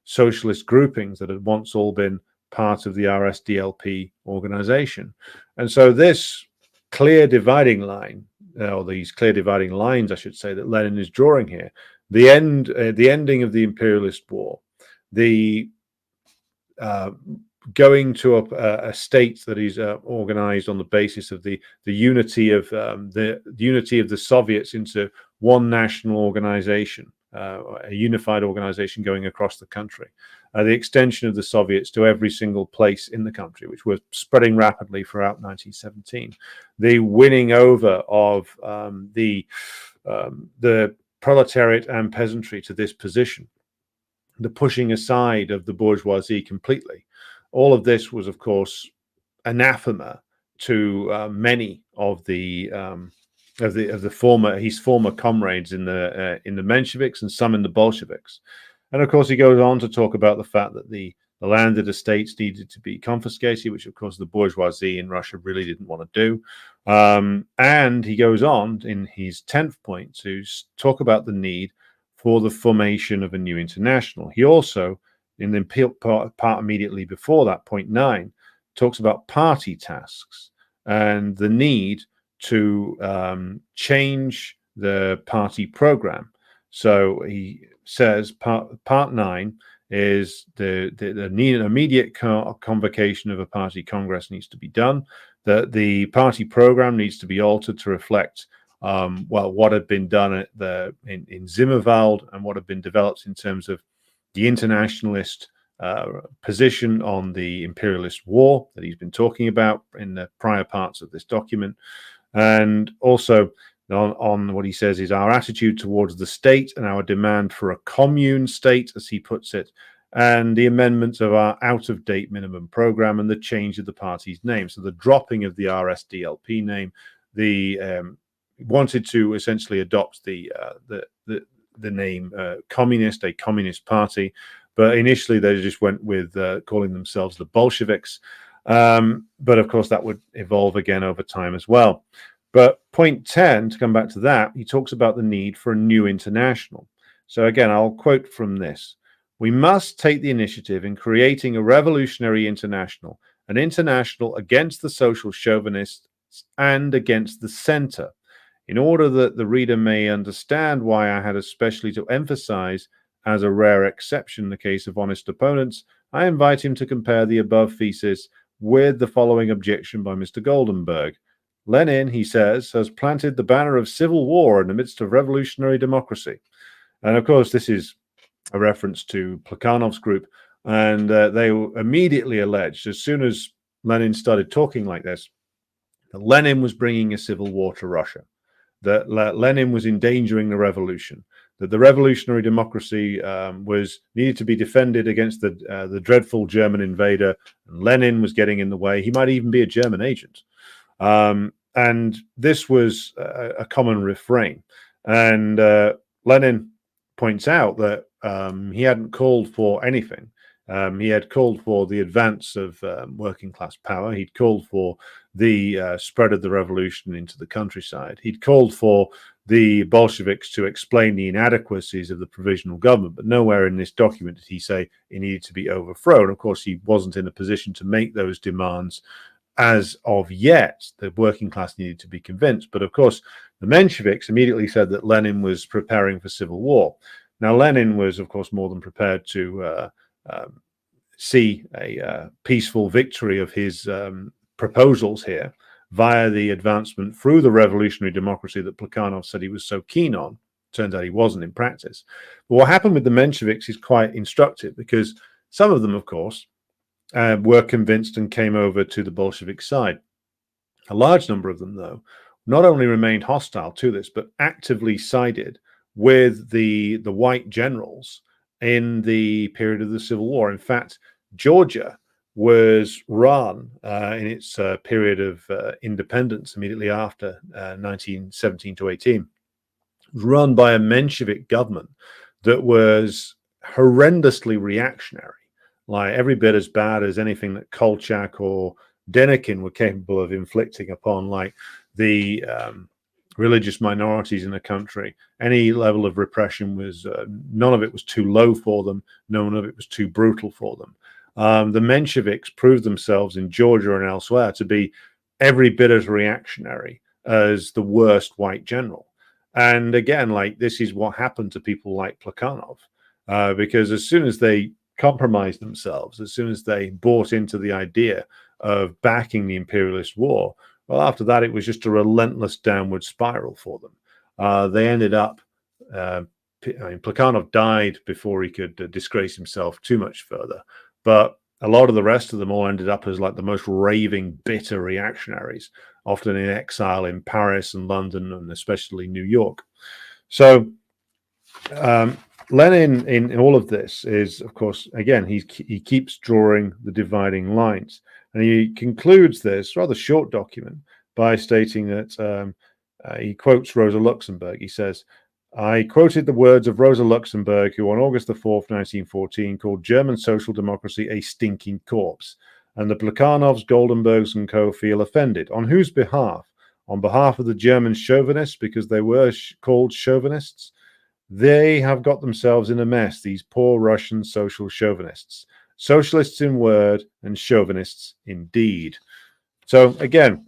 socialist groupings that had once all been part of the RSDLP organization. And so this clear dividing line, or these clear dividing lines, I should say, that Lenin is drawing here, the ending of the imperialist war, the going to a state that is organized on the basis of the unity of the unity of the Soviets into one national organization, a unified organization going across the country. The extension of the Soviets to every single place in the country, which was spreading rapidly throughout 1917. The winning over of the proletariat and peasantry to this position, the pushing aside of the bourgeoisie completely. All of this was, of course, anathema to many of the his former comrades in the Mensheviks and some in the Bolsheviks. And of course, he goes on to talk about the fact that the landed estates needed to be confiscated, which of course the bourgeoisie in Russia really didn't want to do. And he goes on in his 10th point to talk about the need for the formation of a new international. He also, in the part immediately before that, point 9, talks about party tasks and the need to change the party program. So he says part 9 is the need an immediate convocation of a party congress needs to be done, that the party program needs to be altered to reflect what had been done at in Zimmerwald and what had been developed in terms of the internationalist position on the imperialist war that he's been talking about in the prior parts of this document. And also on what he says is our attitude towards the state and our demand for a commune state, as he puts it, and the amendments of our out-of-date minimum program and the change of the party's name. So the dropping of the RSDLP name, wanted to essentially adopt the name communist, a communist party, but initially they just went with calling themselves the Bolsheviks. But of course that would evolve again over time as well. But point 10, to come back to that, he talks about the need for a new international. So again, I'll quote from this. We must take the initiative in creating a revolutionary international, an international against the social chauvinists and against the center, in order that the reader may understand why I had especially to emphasize, as a rare exception in the case of honest opponents, I invite him to compare the above thesis with the following objection by Mr. Goldenberg. Lenin, he says, has planted the banner of civil war in the midst of revolutionary democracy. And of course, this is a reference to Plekhanov's group. And they immediately alleged, as soon as Lenin started talking like this, that Lenin was bringing a civil war to Russia, that Lenin was endangering the revolution, that the revolutionary democracy needed to be defended against the dreadful German invader, and Lenin was getting in the way. He might even be a German agent. And this was a common refrain. And Lenin points out that he hadn't called for anything. He had called for the advance of working class power. He'd called for the spread of the revolution into the countryside. He'd called for the Bolsheviks to explain the inadequacies of the provisional government, but nowhere in this document did he say it needed to be overthrown. Of course, he wasn't in a position to make those demands as of yet. The working class needed to be convinced. But of course, the Mensheviks immediately said that Lenin was preparing for civil war. Now, Lenin was, of course, more than prepared to see a peaceful victory of his proposals here via the advancement through the revolutionary democracy that Plekhanov said he was so keen on. Turns out he wasn't in practice. But what happened with the Mensheviks is quite instructive, because some of them, of course, were convinced and came over to the Bolshevik side. A large number of them, though, not only remained hostile to this, but actively sided with the white generals in the period of the Civil War. In fact, Georgia was run in its period of independence immediately after 1917 to 18, run by a Menshevik government that was horrendously reactionary, like every bit as bad as anything that Kolchak or Denikin were capable of inflicting upon, like the religious minorities in the country. Any level of repression was, none of it was too low for them. None of it was too brutal for them. The Mensheviks proved themselves in Georgia and elsewhere to be every bit as reactionary as the worst white general. And again, like, this is what happened to people like Plekhanov, because as soon as they compromised themselves, as soon as they bought into the idea of backing the imperialist war, well, after that, it was just a relentless downward spiral for them. They ended up, Plekhanov died before he could disgrace himself too much further, but a lot of the rest of them all ended up as like the most raving, bitter reactionaries, often in exile in Paris and London and especially New York. So Lenin in all of this is, of course, again, he keeps drawing the dividing lines. And he concludes this rather short document by stating that he quotes Rosa Luxemburg. He says, I quoted the words of Rosa Luxemburg, who on August the 4th, 1914, called German social democracy a stinking corpse. And the Plekhanovs, Goldenbergs, and co. feel offended. On whose behalf? On behalf of the German chauvinists, because they were called chauvinists. They have got themselves in a mess, these poor Russian social chauvinists. Socialists in word and chauvinists in deed. So again,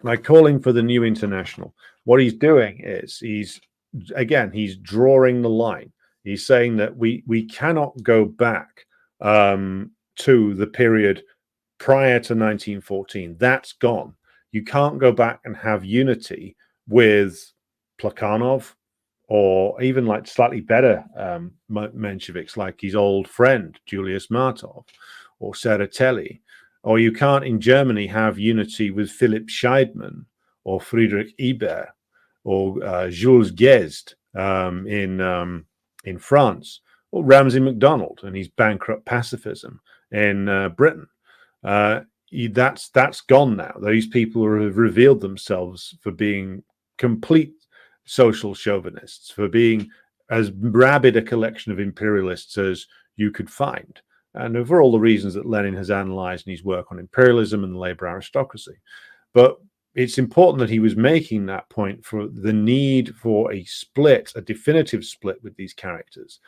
by calling for the new international, what he's doing is he's drawing the line. He's saying that we cannot go back to the period prior to 1914. That's gone. You can't go back and have unity with Plekhanov, or even like slightly better Mensheviks, like his old friend Julius Martov or Tsereteli. Or you can't in Germany have unity with Philipp Scheidmann or Friedrich Ebert or Jules Guesde in France, or Ramsay MacDonald and his bankrupt pacifism in Britain. That's gone now. Those people have revealed themselves for being complete social chauvinists, for being as rabid a collection of imperialists as you could find. And for all the reasons that Lenin has analyzed in his work on imperialism and the labor aristocracy. But it's important that he was making that point for the need for a split, a definitive split with these characters,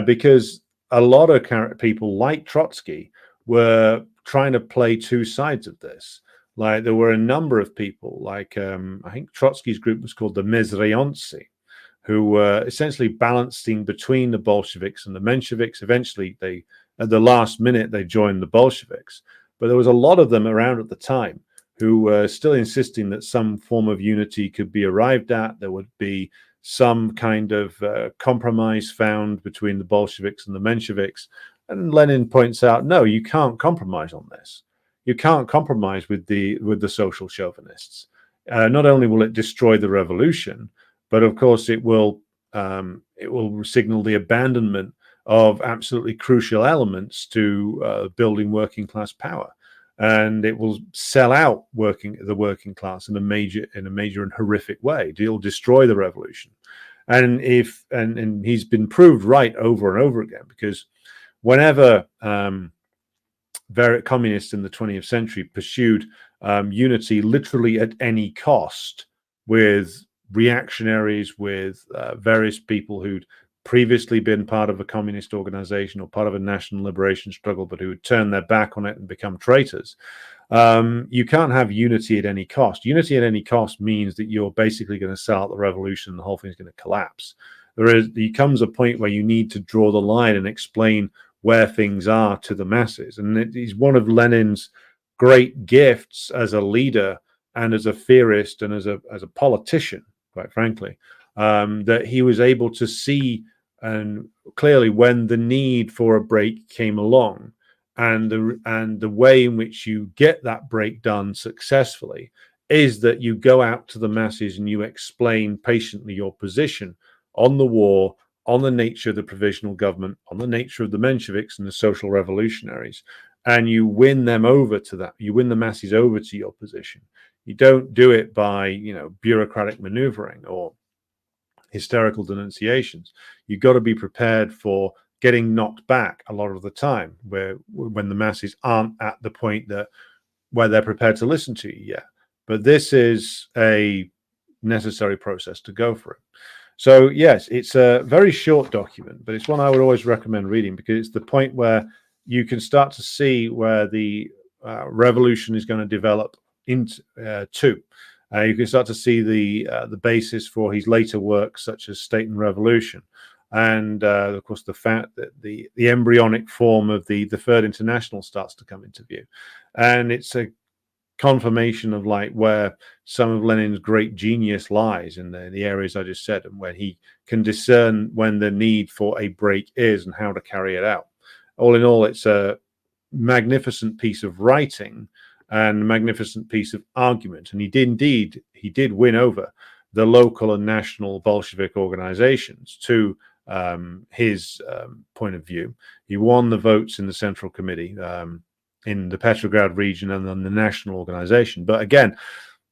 because a lot of people like Trotsky were trying to play two sides of this. Like there were a number of people, like I think Trotsky's group was called the Mezreyontsy, who were essentially balancing between the Bolsheviks and the Mensheviks. Eventually, at the last minute, they joined the Bolsheviks. But there was a lot of them around at the time who were still insisting that some form of unity could be arrived at. There would be some kind of compromise found between the Bolsheviks and the Mensheviks. And Lenin points out, no, you can't compromise on this. You can't compromise with the social chauvinists. Not only will it destroy the revolution, but of course it will signal the abandonment of absolutely crucial elements to building working class power, and it will sell out the working class in a major and horrific way. It'll destroy the revolution, and he's been proved right over and over again, because whenever communists in the 20th century pursued unity literally at any cost with reactionaries, with various people who'd previously been part of a communist organization or part of a national liberation struggle, but who would turn their back on it and become traitors. You can't have unity at any cost. Unity at any cost means that you're basically going to sell out the revolution and the whole thing's going to collapse. There comes a point where you need to draw the line and explain where things are to the masses. And it is one of Lenin's great gifts as a leader and as a theorist and as a politician, quite frankly, that he was able to see and clearly when the need for a break came along, and the way in which you get that break done successfully is that you go out to the masses and you explain patiently your position on the war, on the nature of the provisional government, on the nature of the Mensheviks and the social revolutionaries, and you win them over to that. You win the masses over to your position. You don't do it by, bureaucratic maneuvering or hysterical denunciations. You've got to be prepared for getting knocked back a lot of the time, when the masses aren't at the point where they're prepared to listen to you yet. But this is a necessary process to go through. So yes, it's a very short document, but it's one I would always recommend reading, because it's the point where you can start to see where the revolution is going to develop into. You can start to see the basis for his later works, such as State and Revolution, and of course the fact that the embryonic form of the Third International starts to come into view, and it's a confirmation of like where some of Lenin's great genius lies in the areas I just said, and where he can discern when the need for a break is and how to carry it out. All in all, it's a magnificent piece of writing and a magnificent piece of argument, and he did win over the local and national Bolshevik organizations to his point of view. He won the votes in the Central Committee in the Petrograd region and then the national organization. But again,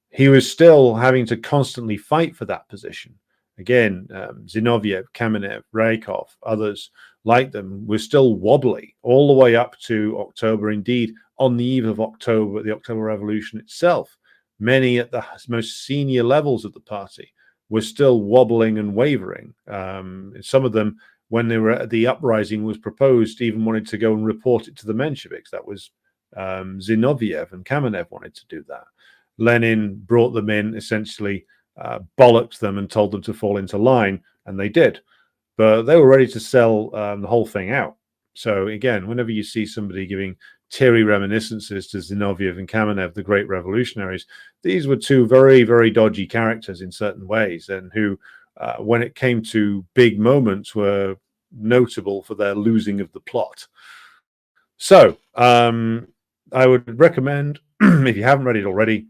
he was still having to constantly fight for that position. Again, Zinoviev, Kamenev, Rykov, others like them were still wobbly all the way up to October. Indeed, on the eve of October, the October Revolution itself, many at the most senior levels of the party were still wobbling and wavering. Some of them, when they were at the uprising was proposed, even wanted to go and report it to the Mensheviks. That was Zinoviev, and Kamenev wanted to do that. Lenin brought them in, essentially bollocked them and told them to fall into line, and they did. But they were ready to sell the whole thing out. So again, whenever you see somebody giving teary reminiscences to Zinoviev and Kamenev, the great revolutionaries, these were two very, very dodgy characters in certain ways, and who, when it came to big moments, were notable for their losing of the plot. So I would recommend, if you haven't read it already,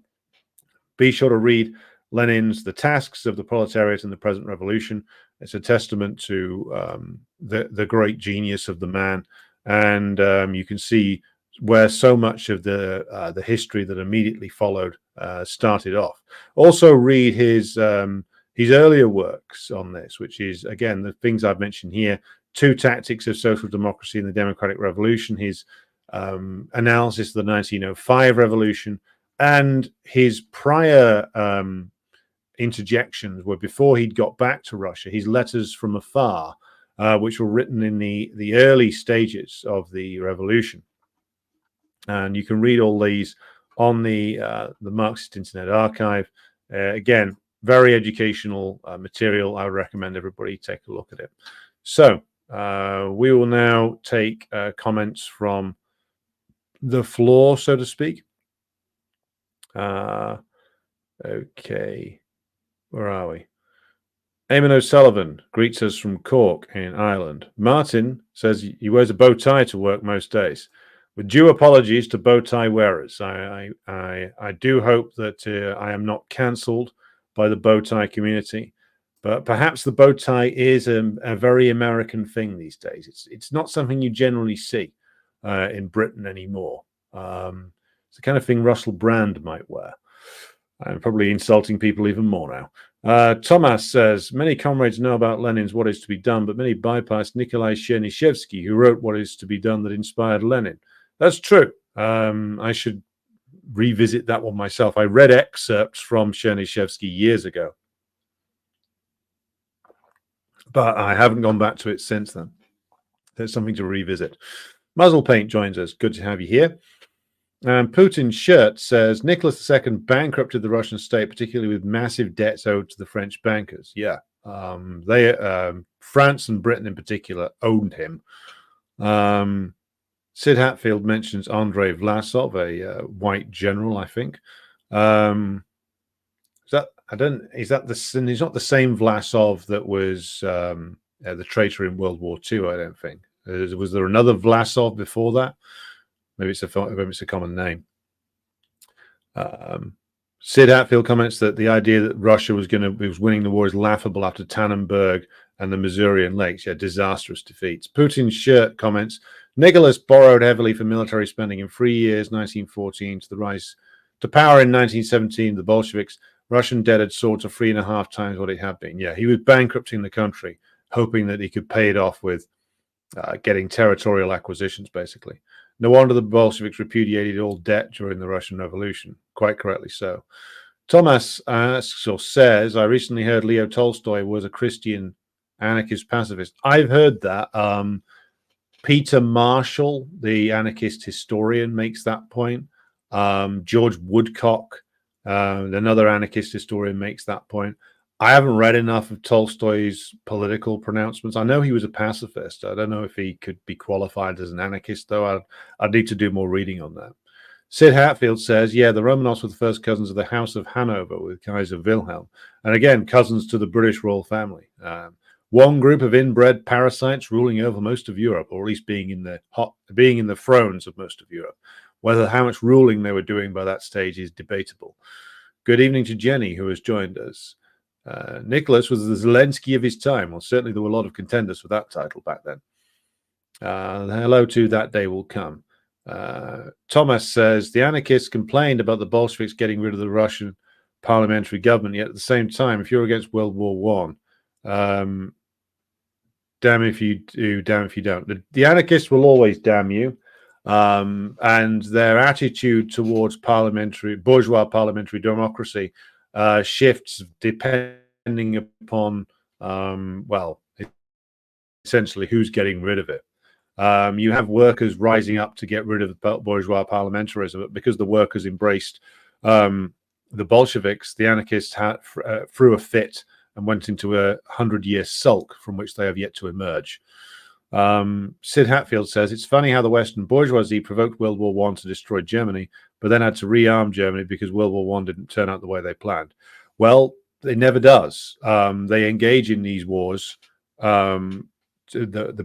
be sure to read Lenin's The Tasks of the Proletariat in the Present Revolution. It's a testament to the great genius of the man, and you can see where so much of the history that immediately followed started off. Also, read his earlier works on this, which is, again, the things I've mentioned here: Two Tactics of Social Democracy in the Democratic Revolution, his analysis of the 1905 revolution, and his prior interjections were before he'd got back to Russia, his letters from afar, which were written in the early stages of the revolution. And you can read all these on the Marxist Internet Archive. Again, very educational material. I would recommend everybody take a look at it. So we will now take comments from the floor, so to speak. Okay, where are we? Eamon O'Sullivan greets us from Cork in Ireland. Martin says he wears a bow tie to work most days. With due apologies to bow tie wearers, I do hope that I am not cancelled by the bow tie community, but perhaps the bow tie is a very American thing these days. It's not something you generally see in Britain anymore. It's the kind of thing Russell Brand might wear. I'm probably insulting people even more now. Thomas says, many comrades know about Lenin's What Is to Be Done, but many bypass Nikolai Chernyshevsky, who wrote What Is to Be Done that inspired Lenin. That's true. I should revisit that one myself. I read excerpts from Chernyshevsky years ago, but I haven't gone back to it since then. There's something to revisit. Muzzle Paint joins us. Good to have you here. And Putin's shirt says Nicholas II bankrupted the Russian state, particularly with massive debts owed to the French bankers. Yeah, France and Britain in particular owned him. Sid Hatfield mentions Andrei Vlasov, a white general, I think. He's not the same Vlasov that was the traitor in World War II? I don't think. Was there another Vlasov before that? Maybe it's a common name. Sid Hatfield comments that the idea that Russia was winning the war is laughable after Tannenberg and the Masurian Lakes. Yeah, disastrous defeats. Putin's shirt comments, Nicholas borrowed heavily for military spending in 3 years, 1914 to the rise to power in 1917. The Bolsheviks, Russian debt had soared to 3.5 times what it had been. Yeah, he was bankrupting the country, hoping that he could pay it off with getting territorial acquisitions, basically. No wonder the Bolsheviks repudiated all debt during the Russian Revolution. Quite correctly so. Thomas asks or says, I recently heard Leo Tolstoy was a Christian anarchist pacifist. I've heard that. Peter Marshall, the anarchist historian, makes that point. George Woodcock, another anarchist historian, makes that point. I haven't read enough of Tolstoy's political pronouncements. I know he was a pacifist. I don't know if he could be qualified as an anarchist, though. I'd need to do more reading on that. Sid Hatfield says, yeah, the Romanovs were the first cousins of the House of Hanover with Kaiser Wilhelm. And again, cousins to the British royal family. One group of inbred parasites ruling over most of Europe, or at least being in the thrones of most of Europe. Whether how much ruling they were doing by that stage is debatable. Good evening to Jenny, who has joined us. Nicholas was the Zelensky of his time. Well, certainly there were a lot of contenders for that title back then. Hello to That Day Will Come. Thomas says, the anarchists complained about the Bolsheviks getting rid of the Russian parliamentary government, yet at the same time, if you're against World War One, damn if you do, damn if you don't. The anarchists will always damn you, and their attitude towards bourgeois parliamentary democracy shifts depending upon, essentially who's getting rid of it. You have workers rising up to get rid of bourgeois parliamentarism, but because the workers embraced the Bolsheviks, the anarchists threw a fit and went into a 100-year sulk from which they have yet to emerge. Sid Hatfield says, it's funny how the Western bourgeoisie provoked World War I to destroy Germany, but then had to rearm Germany because World War I didn't turn out the way they planned. Well, it never does. They engage in these wars. The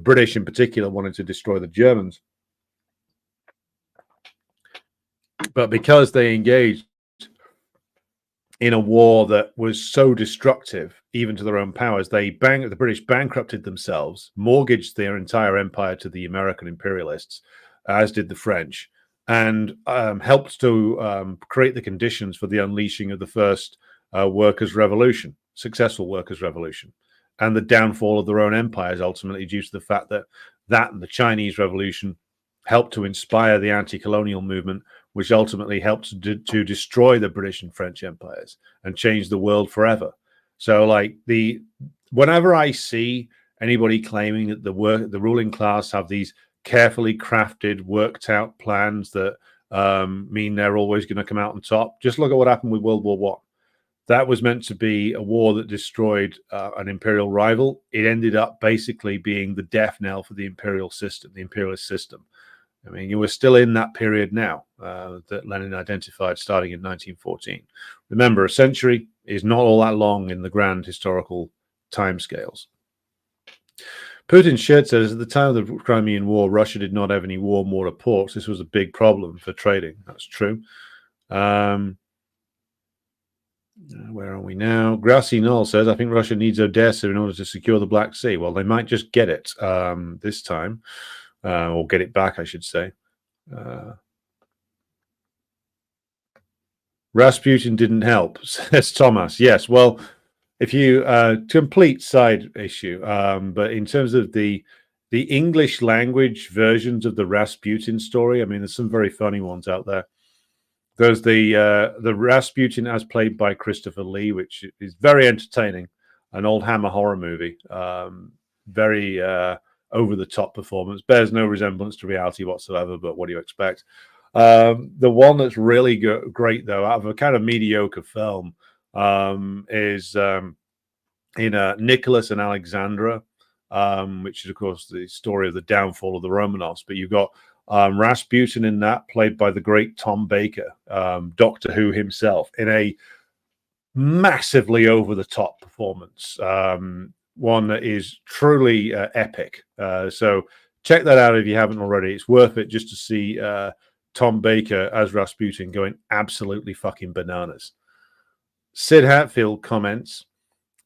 British in particular wanted to destroy the Germans. But because they engaged in a war that was so destructive, even to their own powers, the British bankrupted themselves, mortgaged their entire empire to the American imperialists, as did the French, and helped to create the conditions for the unleashing of the first workers' revolution, successful workers' revolution, and the downfall of their own empires, ultimately due to the fact that and the Chinese Revolution helped to inspire the anti-colonial movement, which ultimately helped to destroy the British and French empires and change the world forever. So, whenever I see anybody claiming that the ruling class have these carefully crafted, worked out plans that mean they're always going to come out on top, just look at what happened with World War I. That was meant to be a war that destroyed an imperial rival. It ended up basically being the death knell for the imperialist system. I mean, you were still in that period now that Lenin identified starting in 1914. Remember, a century is not all that long in the grand historical timescales. Putin's shirt says, at the time of the Crimean War, Russia did not have any war mortar ports. This was a big problem for trading. That's true. Where are we now? Grassy Knoll says, I think Russia needs Odessa in order to secure the Black Sea. Well, they might just get it this time. Or get it back, I should say. Rasputin didn't help, says Thomas. Yes, well, if you complete side issue, but in terms of the English language versions of the Rasputin story, I mean, there's some very funny ones out there. There's the Rasputin as played by Christopher Lee, which is very entertaining, an old Hammer horror movie, very over-the-top performance, bears no resemblance to reality whatsoever, but what do you expect? The one that's really great, though, out of a kind of mediocre film, is in Nicholas and Alexandra, which is, of course, the story of the downfall of the Romanovs. But you've got Rasputin in that, played by the great Tom Baker, Doctor Who himself, in a massively over-the-top performance. One that is truly epic. So check that out if you haven't already. It's worth it just to see Tom Baker as Rasputin going absolutely fucking bananas. Sid Hatfield comments,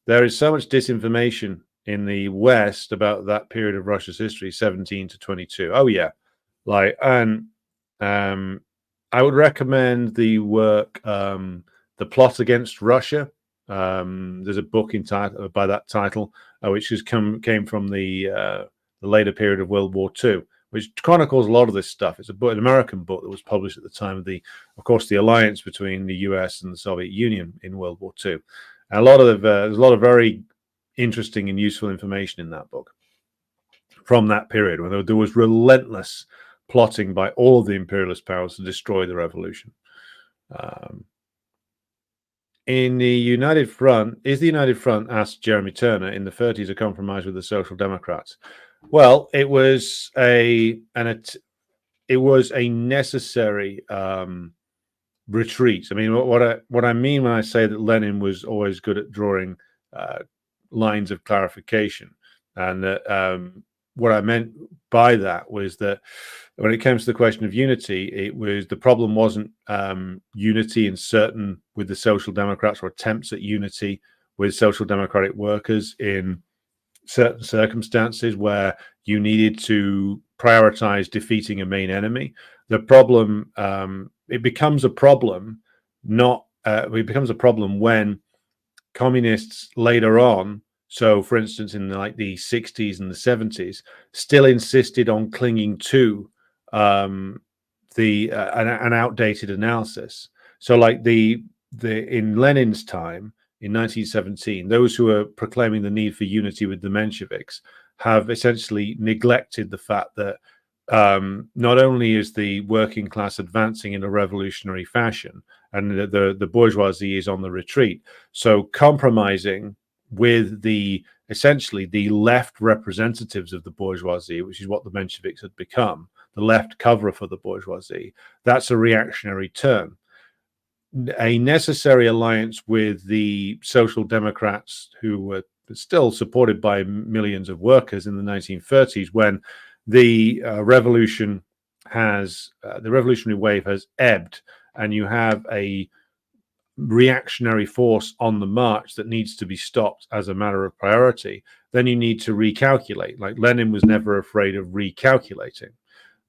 there is so much disinformation in the West about that period of Russia's history, 17 to 22. Oh, yeah. I would recommend the work, The Plot Against Russia. There's a book by that title, which came from the later period of World War II, which chronicles a lot of this stuff. It's an American book that was published at the time of the alliance between the US and the Soviet Union in World War II. And there's a lot of very interesting and useful information in that book from that period when there was relentless plotting by all of the imperialist powers to destroy the revolution. in the United Front, is the United Front, asked Jeremy Turner, in the 30s a compromise with the Social Democrats? Well, it was a necessary retreat. I mean, what I mean when I say that Lenin was always good at drawing lines of clarification, and that what I meant by that was that when it comes to the question of unity, the problem wasn't unity with the Social Democrats, or attempts at unity with social democratic workers in certain circumstances where you needed to prioritize defeating a main enemy. The problem, it becomes a problem, it becomes a problem when communists later on, so for instance in the 60s and the 70s, still insisted on clinging to an outdated analysis. So like in Lenin's time in 1917, those who are proclaiming the need for unity with the Mensheviks have essentially neglected the fact that not only is the working class advancing in a revolutionary fashion, and the bourgeoisie is on the retreat, so compromising with essentially the left representatives of the bourgeoisie, which is what the Mensheviks had become, the left cover for the bourgeoisie, that's a reactionary turn. A necessary alliance with the Social Democrats, who were still supported by millions of workers in the 1930s, when the revolutionary wave has ebbed, and you have a reactionary force on the march that needs to be stopped as a matter of priority, then you need to recalculate. Like Lenin was never afraid of recalculating.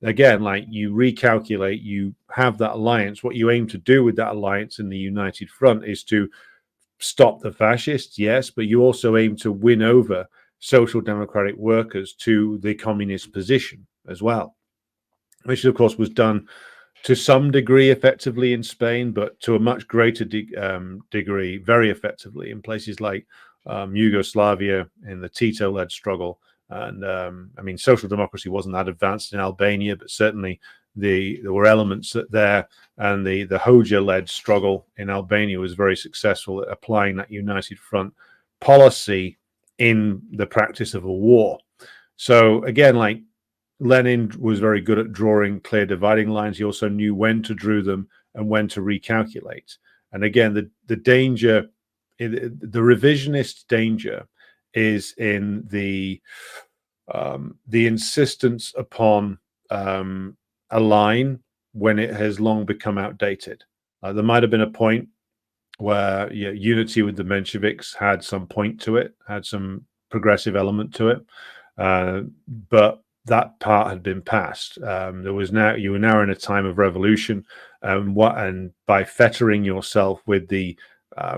Again, like you recalculate, you have that alliance. What you aim to do with that alliance in the United Front is to stop the fascists, yes, but you also aim to win over social democratic workers to the communist position as well, which of course was done to some degree effectively in Spain, but to a much greater degree very effectively in places like Yugoslavia in the Tito-led struggle. And I mean, social democracy wasn't that advanced in Albania, but certainly there were elements there, and the Hoxha-led struggle in Albania was very successful at applying that United Front policy in the practice of a war. So again, like Lenin was very good at drawing clear dividing lines. He also knew when to draw them and when to recalculate. And again, the danger, the revisionist danger, is in the insistence upon a line when it has long become outdated. There might have been a point where unity with the Mensheviks had some point to it, had some progressive element to it, but that part had been passed. You were now in a time of revolution, and by fettering yourself with the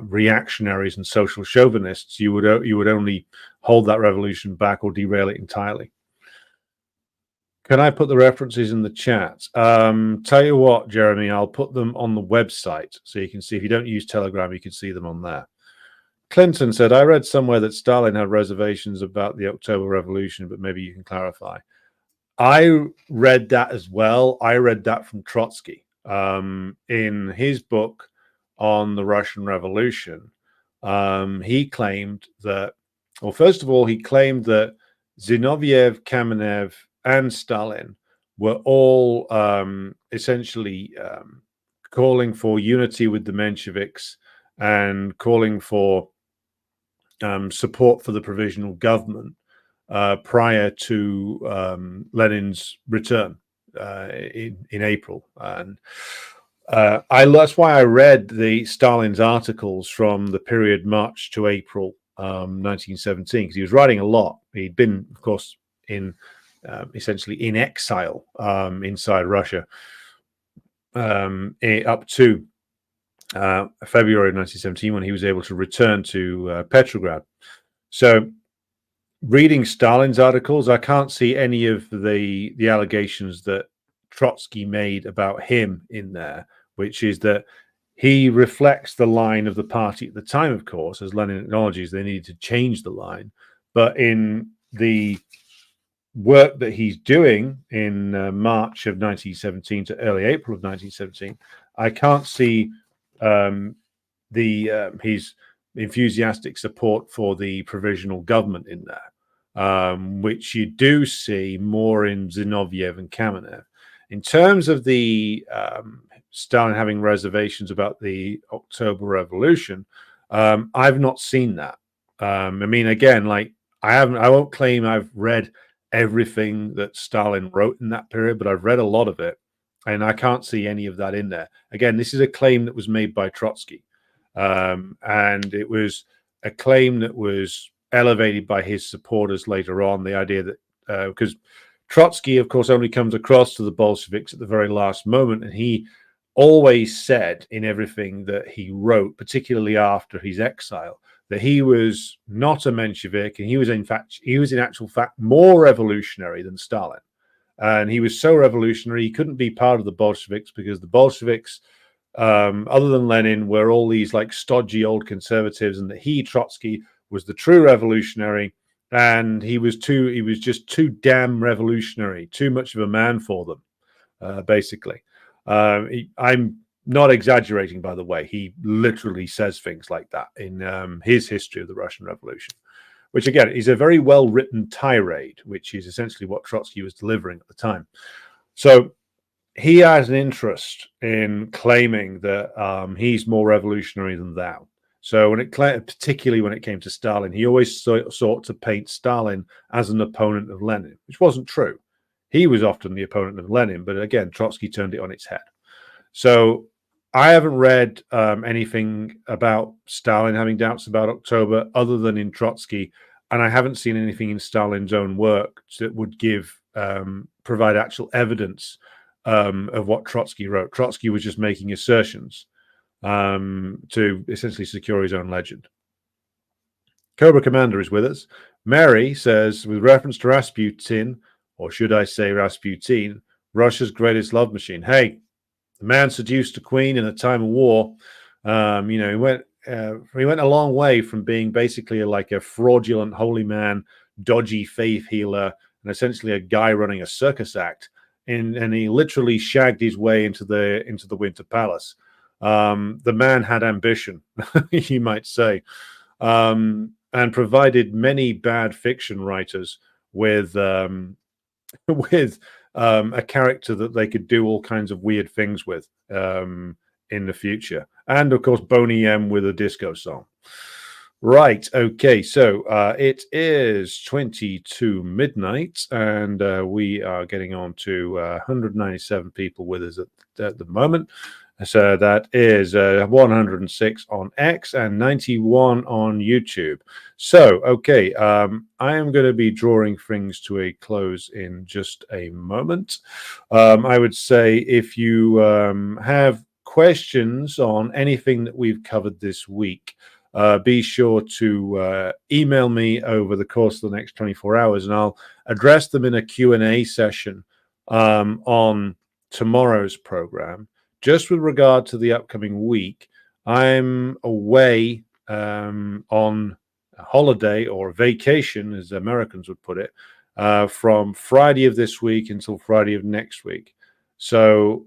reactionaries and social chauvinists, you would only hold that revolution back or derail it entirely. Can I put the references in the chat? Tell you what, Jeremy, I'll put them on the website so you can see. If you don't use Telegram, you can see them on there. Clinton said, I read somewhere that Stalin had reservations about the October Revolution, but maybe you can clarify. I read that as well. I read that from Trotsky in his book on the Russian Revolution. He claimed that, well, first of all, he claimed that Zinoviev, Kamenev, and Stalin were all essentially calling for unity with the Mensheviks and calling for support for the provisional government prior to Lenin's return in April. And that's why I read Stalin's articles from the period March to April 1917, because he was writing a lot. He'd been, of course, essentially in exile inside Russia up to February of 1917, when he was able to return to Petrograd. So reading Stalin's articles, I can't see any of the allegations that Trotsky made about him in there, which is that he reflects the line of the party at the time, of course, as Lenin acknowledges they needed to change the line. But in the work that he's doing in March of 1917 to early April of 1917, I can't see his enthusiastic support for the provisional government in there, which you do see more in Zinoviev and Kamenev. In terms of the Stalin having reservations about the October Revolution, I've not seen that. I mean, again, like I won't claim I've read everything that Stalin wrote in that period, but I've read a lot of it, and I can't see any of that in there. Again, this is a claim that was made by Trotsky, and it was a claim that was elevated by his supporters later on. The idea that because Trotsky, of course, only comes across to the Bolsheviks at the very last moment, and he always said in everything that he wrote, particularly after his exile, that he was not a Menshevik, and he was in actual fact more revolutionary than Stalin. And he was so revolutionary he couldn't be part of the Bolsheviks because the Bolsheviks, other than Lenin, were all these like stodgy old conservatives, and that he, Trotsky, was the true revolutionary, and he was just too damn revolutionary, too much of a man for them, basically. I'm not exaggerating, by the way. He literally says things like that in his history of the Russian Revolution, which again is a very well-written tirade, which is essentially what Trotsky was delivering at the time. So he has an interest in claiming that he's more revolutionary than thou. So particularly when it came to Stalin, he always sought to paint Stalin as an opponent of Lenin, which wasn't true. He was often the opponent of Lenin, but again, Trotsky turned it on its head. So I haven't read anything about Stalin having doubts about October other than in Trotsky, and I haven't seen anything in Stalin's own work that would provide actual evidence of what Trotsky wrote. Trotsky was just making assertions to essentially secure his own legend. Cobra Commander is with us. Mary says, with reference to Rasputin, or should I say Rasputin, Russia's greatest love machine. Hey, the man seduced a queen in a time of war. He went a long way from being basically like a fraudulent holy man, dodgy faith healer, and essentially a guy running a circus act. And he literally shagged his way into the Winter Palace. The man had ambition, you might say, and provided many bad fiction writers with a character that they could do all kinds of weird things with in the future. And of course, Boney M with a disco song. Right. Okay. So it is 22 midnight, and we are getting on to 197 people with us at the moment. So that is 106 on X and 91 on YouTube. So, okay, I am going to be drawing things to a close in just a moment. I would say if you have questions on anything that we've covered this week, be sure to email me over the course of the next 24 hours, and I'll address them in a Q&A session on tomorrow's program. Just with regard to the upcoming week, I'm away on a holiday or vacation, as Americans would put it, from Friday of this week until Friday of next week. So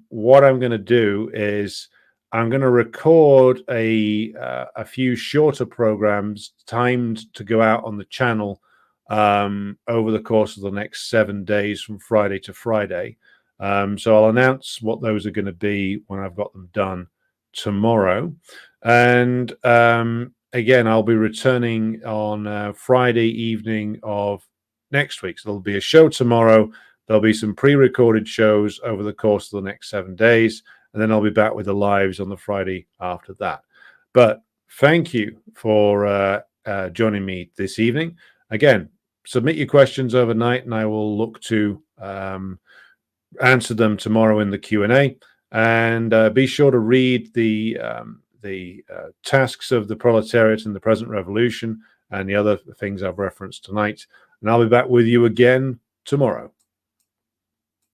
what I'm going to do is I'm going to record a few shorter programs timed to go out on the channel over the course of the next 7 days from Friday to Friday. So I'll announce what those are going to be when I've got them done tomorrow. And again, I'll be returning on Friday evening of next week. So there'll be a show tomorrow. There'll be some pre-recorded shows over the course of the next 7 days. And then I'll be back with the lives on the Friday after that. But thank you for joining me this evening. Again, submit your questions overnight, and I will look to answer them tomorrow in the Q&A, and be sure to read the tasks of the proletariat in the present revolution and the other things I've referenced tonight, and I'll be back with you again tomorrow.